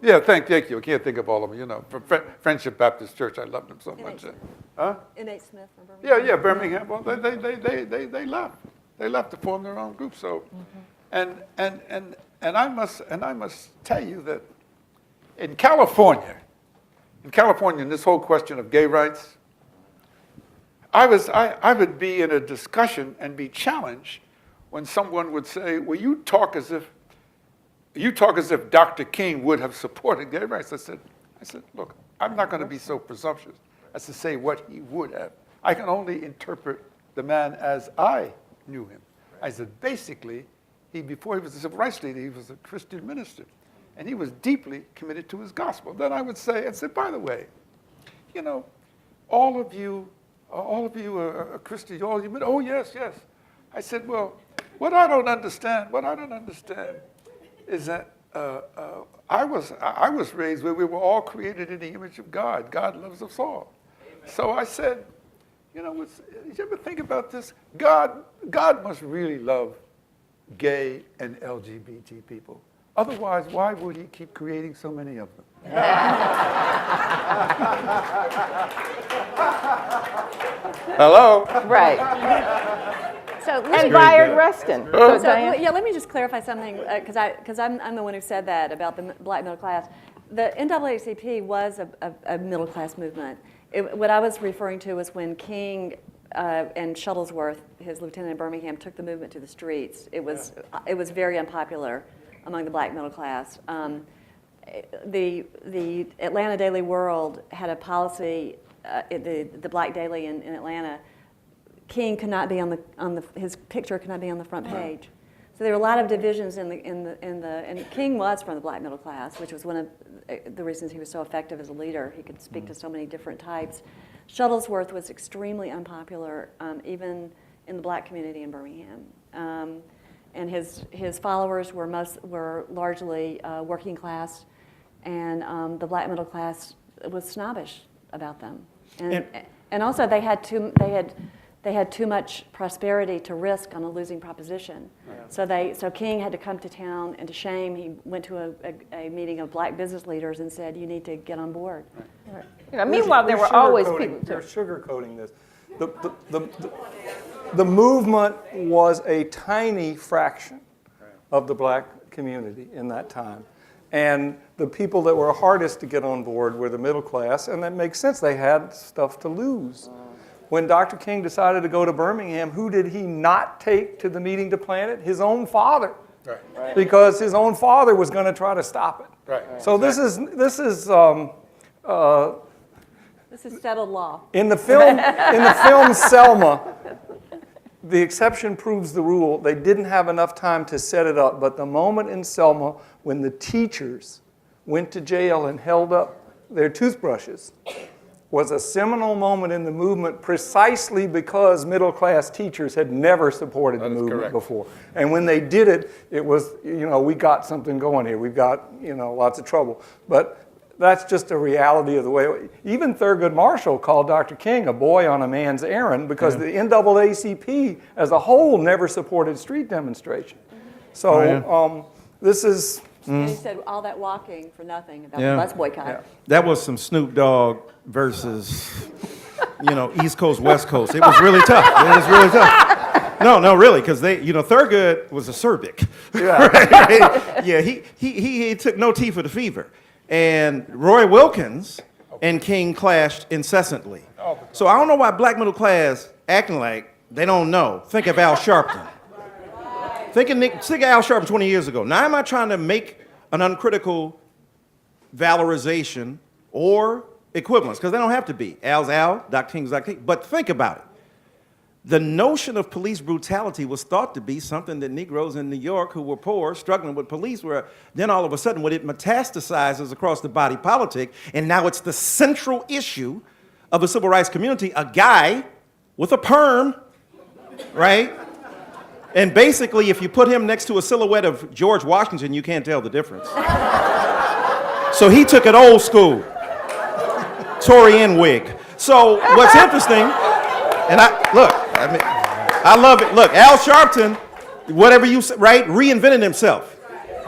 yeah, thank you. I can't think of all of them. You know, from Friendship Baptist Church, I loved them so much. N.A. Smith from Birmingham. Yeah, Birmingham. Well, they left. They left to form their own group. So, and I must tell you that in California, in this whole question of gay rights, I would be in a discussion and be challenged when someone would say, well, you talk as if Dr. King would have supported gay rights. I said, look, I'm not going to be so presumptuous as to say what he would have. I can only interpret the man as I knew him. I said, basically, before he was a civil rights leader, he was a Christian minister. And he was deeply committed to his gospel. Then I would say, by the way, you know, all of you are Christian. Oh, yes. I said, well, what I don't understand is that I was raised where we were all created in the image of God. God loves us all. Amen. So I said, you know, did you ever think about this? God must really love gay and LGBT people. Otherwise, why would he keep creating so many of them? Hello? Right. So and Bayard Rustin. Yeah, let me just clarify something, because I'm the one who said that about the black middle class. The NAACP was a middle class movement. What I was referring to was when King and Shuttlesworth, his lieutenant in Birmingham, took the movement to the streets. It was very unpopular among the black middle class. The Atlanta Daily World had a policy, the Black Daily in Atlanta. King could not be his picture could not be on the front page. So there were a lot of divisions and King was from the black middle class, which was one of the reasons he was so effective as a leader. He could speak to so many different types. Shuttlesworth was extremely unpopular, even in the black community in Birmingham. And his followers were largely working class, and the black middle class was snobbish about them. And also they had too much prosperity to risk on a losing proposition. Right. So King had to come to town, and to shame, he went to a meeting of black business leaders and said, "You need to get on board." Right. You know, meanwhile, there were always people. They're sugarcoating this. The movement was a tiny fraction of the black community in that time. And the people that were hardest to get on board were the middle class, and that makes sense. They had stuff to lose. When Dr. King decided to go to Birmingham, who did he not take to the meeting to plan it? His own father. Right. Because his own father was going to try to stop it. Right. So this is settled law. In the film Selma, the exception proves the rule. They didn't have enough time to set it up, but the moment in Selma when the teachers went to jail and held up their toothbrushes was a seminal moment in the movement, precisely because middle-class teachers had never supported the movement before. And when they did it, it was, we got something going here. We've got, lots of trouble. But that's just a reality of the way. Even Thurgood Marshall called Dr. King a boy on a man's errand because the NAACP as a whole never supported street demonstration. So this is... And he said all that walking for nothing about the bus boycott. Yeah. That was some Snoop Dogg versus, East Coast, West Coast. It was really tough. It was really tough. No, really, because Thurgood was acerbic. Yeah, right? Yeah. He took no tea for the fever, and Roy Wilkins and King clashed incessantly. So I don't know why black middle class acting like they don't know. Think of Al Sharpton. Think of Al Sharpton 20 years ago. Now, I'm not trying to make an uncritical valorization or equivalence, because they don't have to be. Al's Al, Dr. King's Dr. King. But think about it. The notion of police brutality was thought to be something that Negroes in New York who were poor, struggling with police, were then all of a sudden when it metastasizes across the body politic, and now it's the central issue of the civil rights community, a guy with a perm, right? And basically, if you put him next to a silhouette of George Washington, you can't tell the difference. So he took it old school, Tory and wig. So what's interesting, and I love it. Look, Al Sharpton, whatever you say, right, reinvented himself.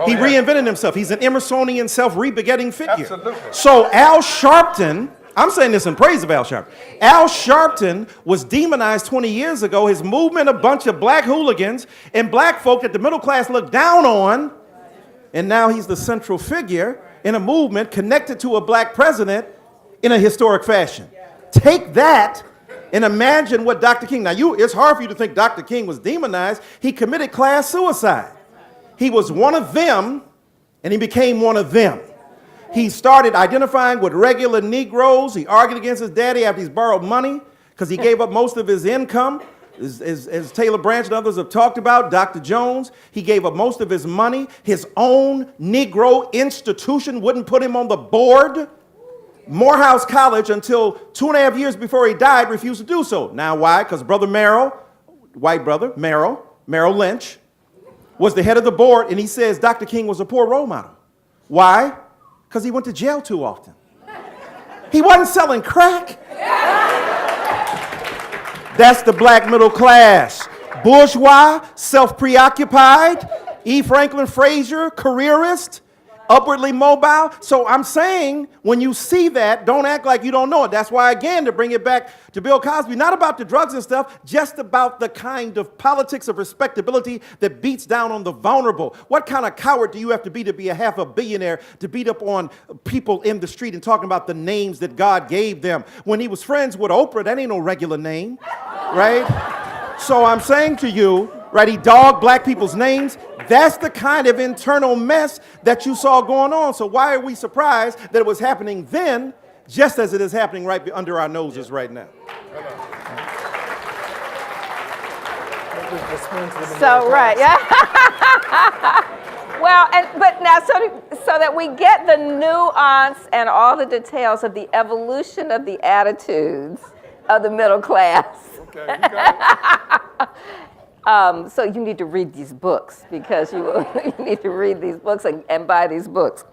He reinvented himself. He's an Emersonian self-rebegetting figure. Absolutely. So Al Sharpton, I'm saying this in praise of Al Sharpton. Al Sharpton was demonized 20 years ago. His movement, a bunch of black hooligans and black folk that the middle class looked down on, and now he's the central figure in a movement connected to a black president in a historic fashion. Take that and imagine what Dr. King, it's hard for you to think Dr. King was demonized. He committed class suicide. He was one of them, and he became one of them. He started identifying with regular Negroes. He argued against his daddy after he's borrowed money because he gave up most of his income. As Taylor Branch and others have talked about, Dr. Jones, he gave up most of his money. His own Negro institution wouldn't put him on the board. Morehouse College, until 2.5 years before he died, refused to do so. Now why? Because Brother Merrill, white brother, Merrill Lynch, was the head of the board, and he says Dr. King was a poor role model. Why? Because he went to jail too often. He wasn't selling crack. That's the black middle class. Bourgeois, self-preoccupied, E. Franklin Frazier, careerist, upwardly mobile. So I'm saying, when you see that, don't act like you don't know it. That's why, again, to bring it back to Bill Cosby, not about the drugs and stuff, just about the kind of politics of respectability that beats down on the vulnerable. What kind of coward do you have to be a half a billionaire to beat up on people in the street and talking about the names that God gave them? When he was friends with Oprah, that ain't no regular name, right? So I'm saying to you, right, he dogged black people's names. That's the kind of internal mess that you saw going on. So why are we surprised that it was happening then, just as it is happening right under our noses right now? So, right, yeah. Well, but now, so that we get the nuance and all the details of the evolution of the attitudes of the middle class. Okay, you got it. So you need to read these books because you need to read these books and buy these books.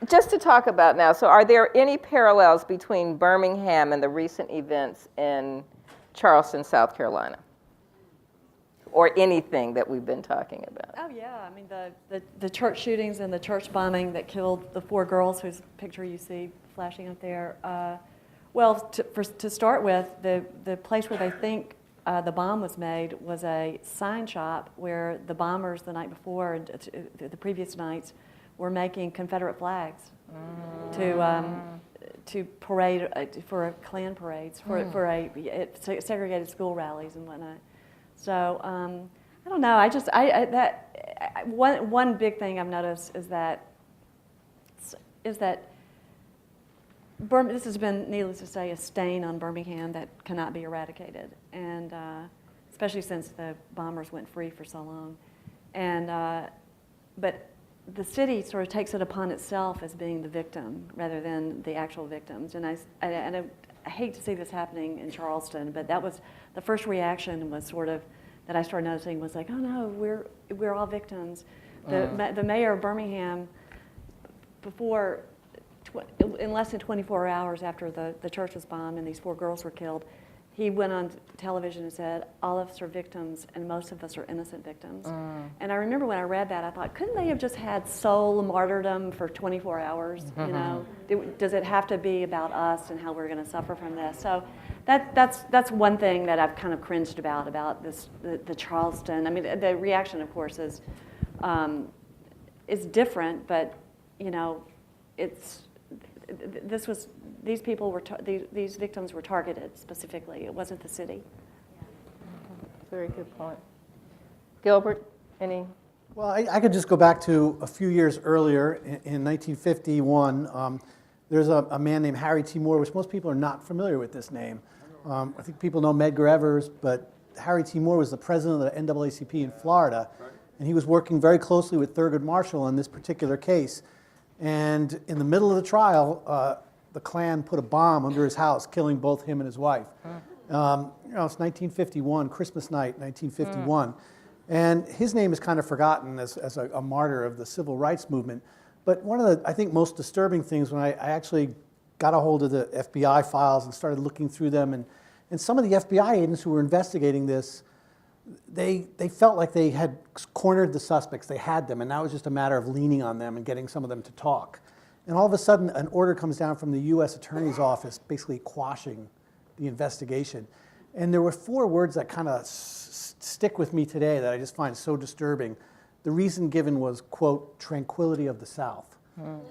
Just to talk about now, so are there any parallels between Birmingham and the recent events in Charleston, South Carolina? Or anything that we've been talking about? Oh yeah, I mean the church shootings and the church bombing that killed the 4 girls whose picture you see flashing up there. Well, to start with, the place where they think the bomb was made was a sign shop where the bombers the night before and the previous nights were making Confederate flags to parade for Klan parades for segregated school rallies and whatnot. So I don't know. One big thing I've noticed is that this has been, needless to say, a stain on Birmingham that cannot be eradicated, and especially since the bombers went free for so long. And but the city sort of takes it upon itself as being the victim rather than the actual victims. And I hate to see this happening in Charleston, but that was the first reaction was sort of that I started noticing was like, oh no, we're all victims. The mayor of Birmingham, in less than 24 hours after the church was bombed and these 4 girls were killed, he went on television and said, all of us are victims and most of us are innocent victims. And I remember when I read that, I thought, couldn't they have just had soul martyrdom for 24 hours? You know, does it have to be about us and how we're going to suffer from this? So that's one thing that I've kind of cringed about this, the Charleston. I mean, the reaction, of course, is different, but you know, these victims were targeted specifically. It wasn't the city. Very good point. Gilbert, any? Well, I could just go back to a few years earlier in 1951. There's a man named Harry T. Moore, which most people are not familiar with this name. I think people know Medgar Evers, but Harry T. Moore was the president of the NAACP in Florida, and he was working very closely with Thurgood Marshall on this particular case. And in the middle of the trial, the Klan put a bomb under his house, killing both him and his wife. You know, it's 1951, Christmas night, 1951. And his name is kind of forgotten as a martyr of the civil rights movement. But one of the, I think, most disturbing things when I actually got a hold of the FBI files and started looking through them, and some of the FBI agents who were investigating this, they felt like they had cornered the suspects. They had them, and now it was just a matter of leaning on them and getting some of them to talk. And all of a sudden, an order comes down from the U.S. Attorney's Office basically quashing the investigation. And there were 4 words that kind of stick with me today that I just find so disturbing. The reason given was, quote, tranquility of the South.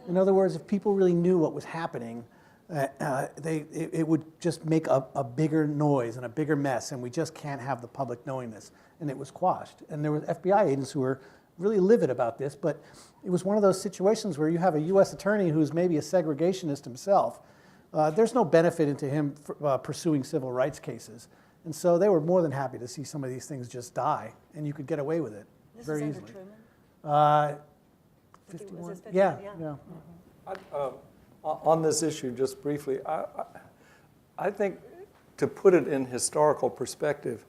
In other words, if people really knew what was happening, it would just make a bigger noise and a bigger mess, and we just can't have the public knowing this. And it was quashed. And there were FBI agents who were really livid about this, but it was one of those situations where you have a U.S. attorney who's maybe a segregationist himself. There's no benefit into him pursuing civil rights cases. And so they were more than happy to see some of these things just die, and you could get away with it very easily. Truman? 51? Yeah. On this issue, just briefly, I think to put it in historical perspective,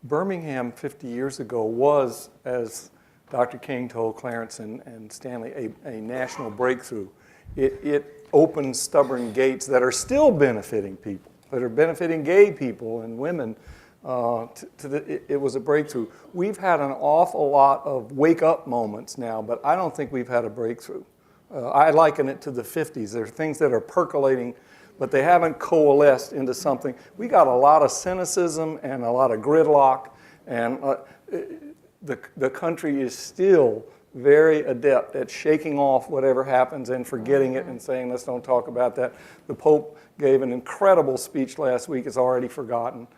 Birmingham 50 years ago was, as Dr. King told Clarence and Stanley, a national breakthrough. It opened stubborn gates that are still benefiting people, that are benefiting gay people and women. It was a breakthrough. We've had an awful lot of wake-up moments now, but I don't think we've had a breakthrough. I liken it to the 50s. There are things that are percolating, but they haven't coalesced into something. We got a lot of cynicism and a lot of gridlock, and the country is still very adept at shaking off whatever happens and forgetting it and saying, let's don't talk about that. The Pope gave an incredible speech last week. It's already forgotten.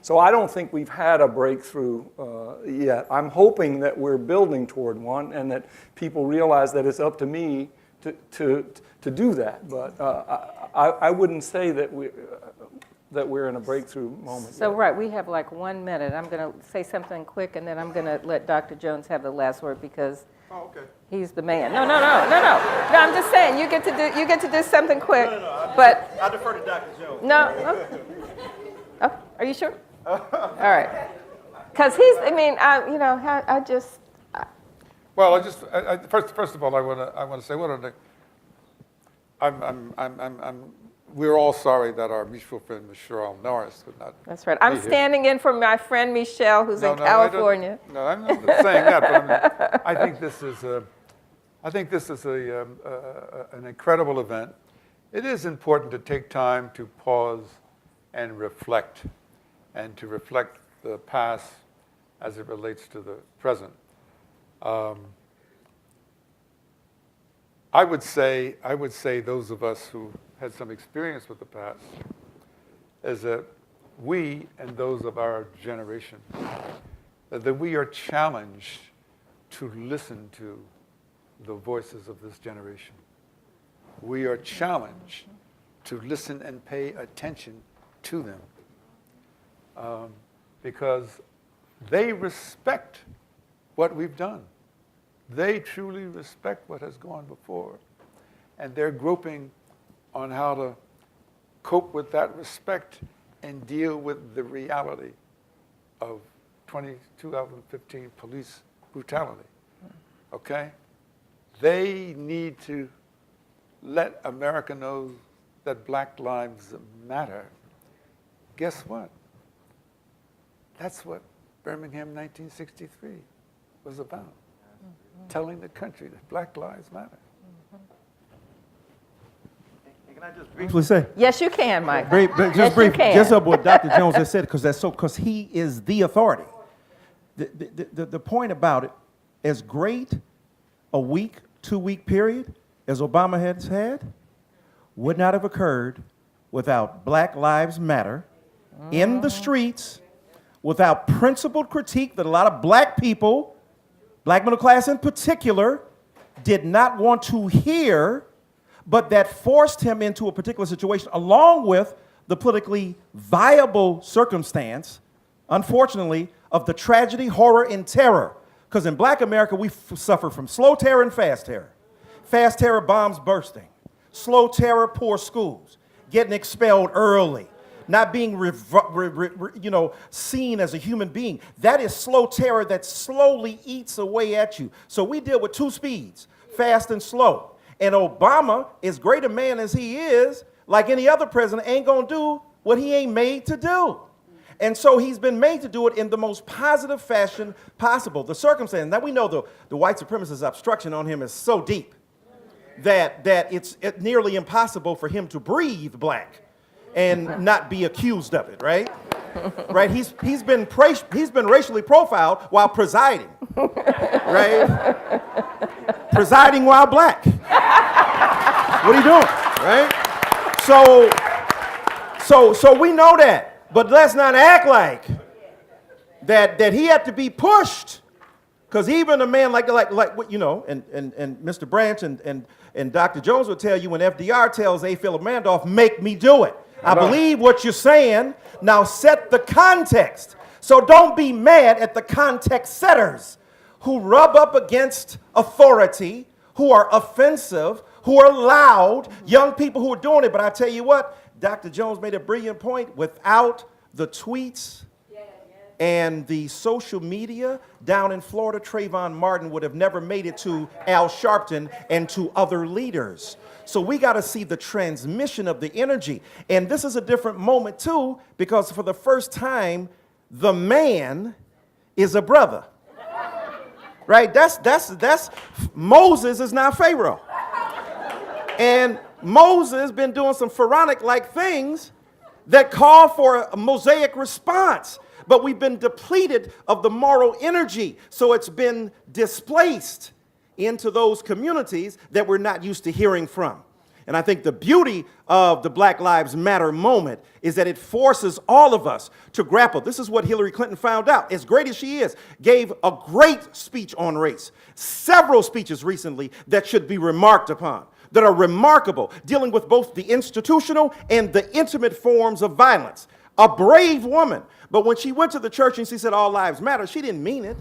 So I don't think we've had a breakthrough yet. I'm hoping that we're building toward one and that people realize that it's up to me to do that. But I wouldn't say that that we're in a breakthrough moment. So, yet. right, we have like 1 minute. I'm going to say something quick, and then I'm going to let Dr. Jones have the last word because he's the man. No, I'm just saying, you get to do something quick. But I defer to Dr. Jones. No. Oh, are you sure? All right. Because he's, I just. Well, first of all, I want to say we're all sorry that our mutual friend, Ms. Cheryl Norris, could not. That's right. I'm standing in for my friend Michelle, who's in California. No, I'm not saying that, but I think this is an incredible event. It is important to take time to pause and reflect the past as it relates to the present. I would say those of us who had some experience with the past is that we and those of our generation, that we are challenged to listen to the voices of this generation. We are challenged to listen and pay attention to them because they respect what we've done. They truly respect what has gone before, and they're groping on how to cope with that respect and deal with the reality of 2015 police brutality, okay? They need to let America know that Black lives matter. Guess what? That's what Birmingham 1963 was about. Telling the country that Black lives matter. Can I just briefly say? Yes, you can, Mike. Just up what Dr. Jones has said, because he is the authority. The point about it, as great a week, 2-week period as Obama has had, would not have occurred without Black Lives Matter in the streets, without principled critique that a lot of Black people, Black middle class in particular, did not want to hear, but that forced him into a particular situation, along with the politically viable circumstance, unfortunately, of the tragedy, horror, and terror. Because in Black America, we suffer from slow terror and fast terror. Fast terror, bombs bursting. Slow terror, poor schools, getting expelled early, not being seen as a human being. That is slow terror that slowly eats away at you. So we deal with 2 speeds, fast and slow. And Obama, as great a man as he is, like any other president, ain't gonna do what he ain't made to do. And so he's been made to do it in the most positive fashion possible. The circumstance, now we know the white supremacist obstruction on him is so deep that it's nearly impossible for him to breathe Black and not be accused of it, right? Right? He's been racially profiled while presiding, right? Presiding while Black. What are you doing, right? So we know that, but let's not act like that he had to be pushed, because even a man like and Mr. Branch and Dr. Jones will tell you, when FDR tells A. Philip Randolph, make me do it. I believe what you're saying. Now set the context. So don't be mad at the context setters who rub up against authority, who are offensive, who are loud, young people who are doing it. But I tell you what, Dr. Jones made a brilliant point. Without the tweets and the social media down in Florida, Trayvon Martin would have never made it to Al Sharpton and to other leaders. So we got to see the transmission of the energy. And this is a different moment too, because for the first time, the man is a brother. Right? That's Moses is not Pharaoh. And Moses been doing some pharaonic-like things that call for a Mosaic response. But we've been depleted of the moral energy, so it's been displaced into those communities that we're not used to hearing from. And I think the beauty of the Black Lives Matter moment is that it forces all of us to grapple. This is what Hillary Clinton found out. As great as she is, gave a great speech on race. Several speeches recently that should be remarked upon. that are remarkable, dealing with both the institutional and the intimate forms of violence. A brave woman. But when she went to the church and she said all lives matter, she didn't mean it.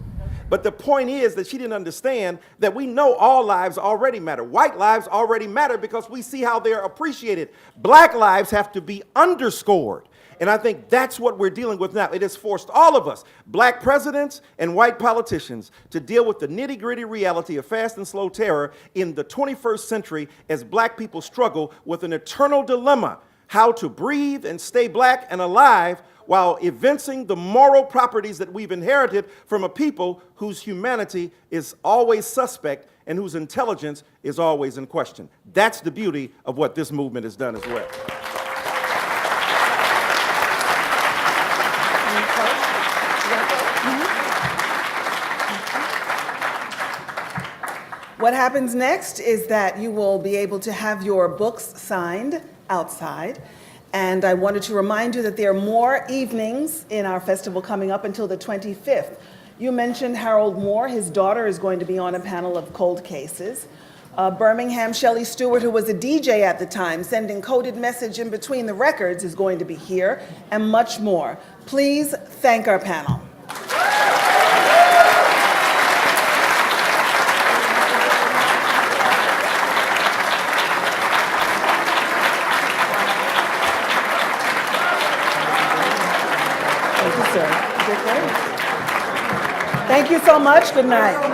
But the point is that she didn't understand that we know all lives already matter. White lives already matter because we see how they're appreciated. Black lives have to be underscored. And I think that's what we're dealing with now. It has forced all of us, black presidents and white politicians, to deal with the nitty-gritty reality of fast and slow terror in the 21st century as black people struggle with an eternal dilemma: how to breathe and stay black and alive while evincing the moral properties that we've inherited from a people whose humanity is always suspect and whose intelligence is always in question. That's the beauty of what this movement has done as well. What happens next is that you will be able to have your books signed outside. And I wanted to remind you that there are more evenings in our festival coming up until the 25th. You mentioned Harold Moore. His daughter is going to be on a panel of cold cases. Birmingham Shelley Stewart, who was a DJ at the time, sending coded message in between the records, is going to be here, and much more. Please thank our panel. Thank you so much. Good night.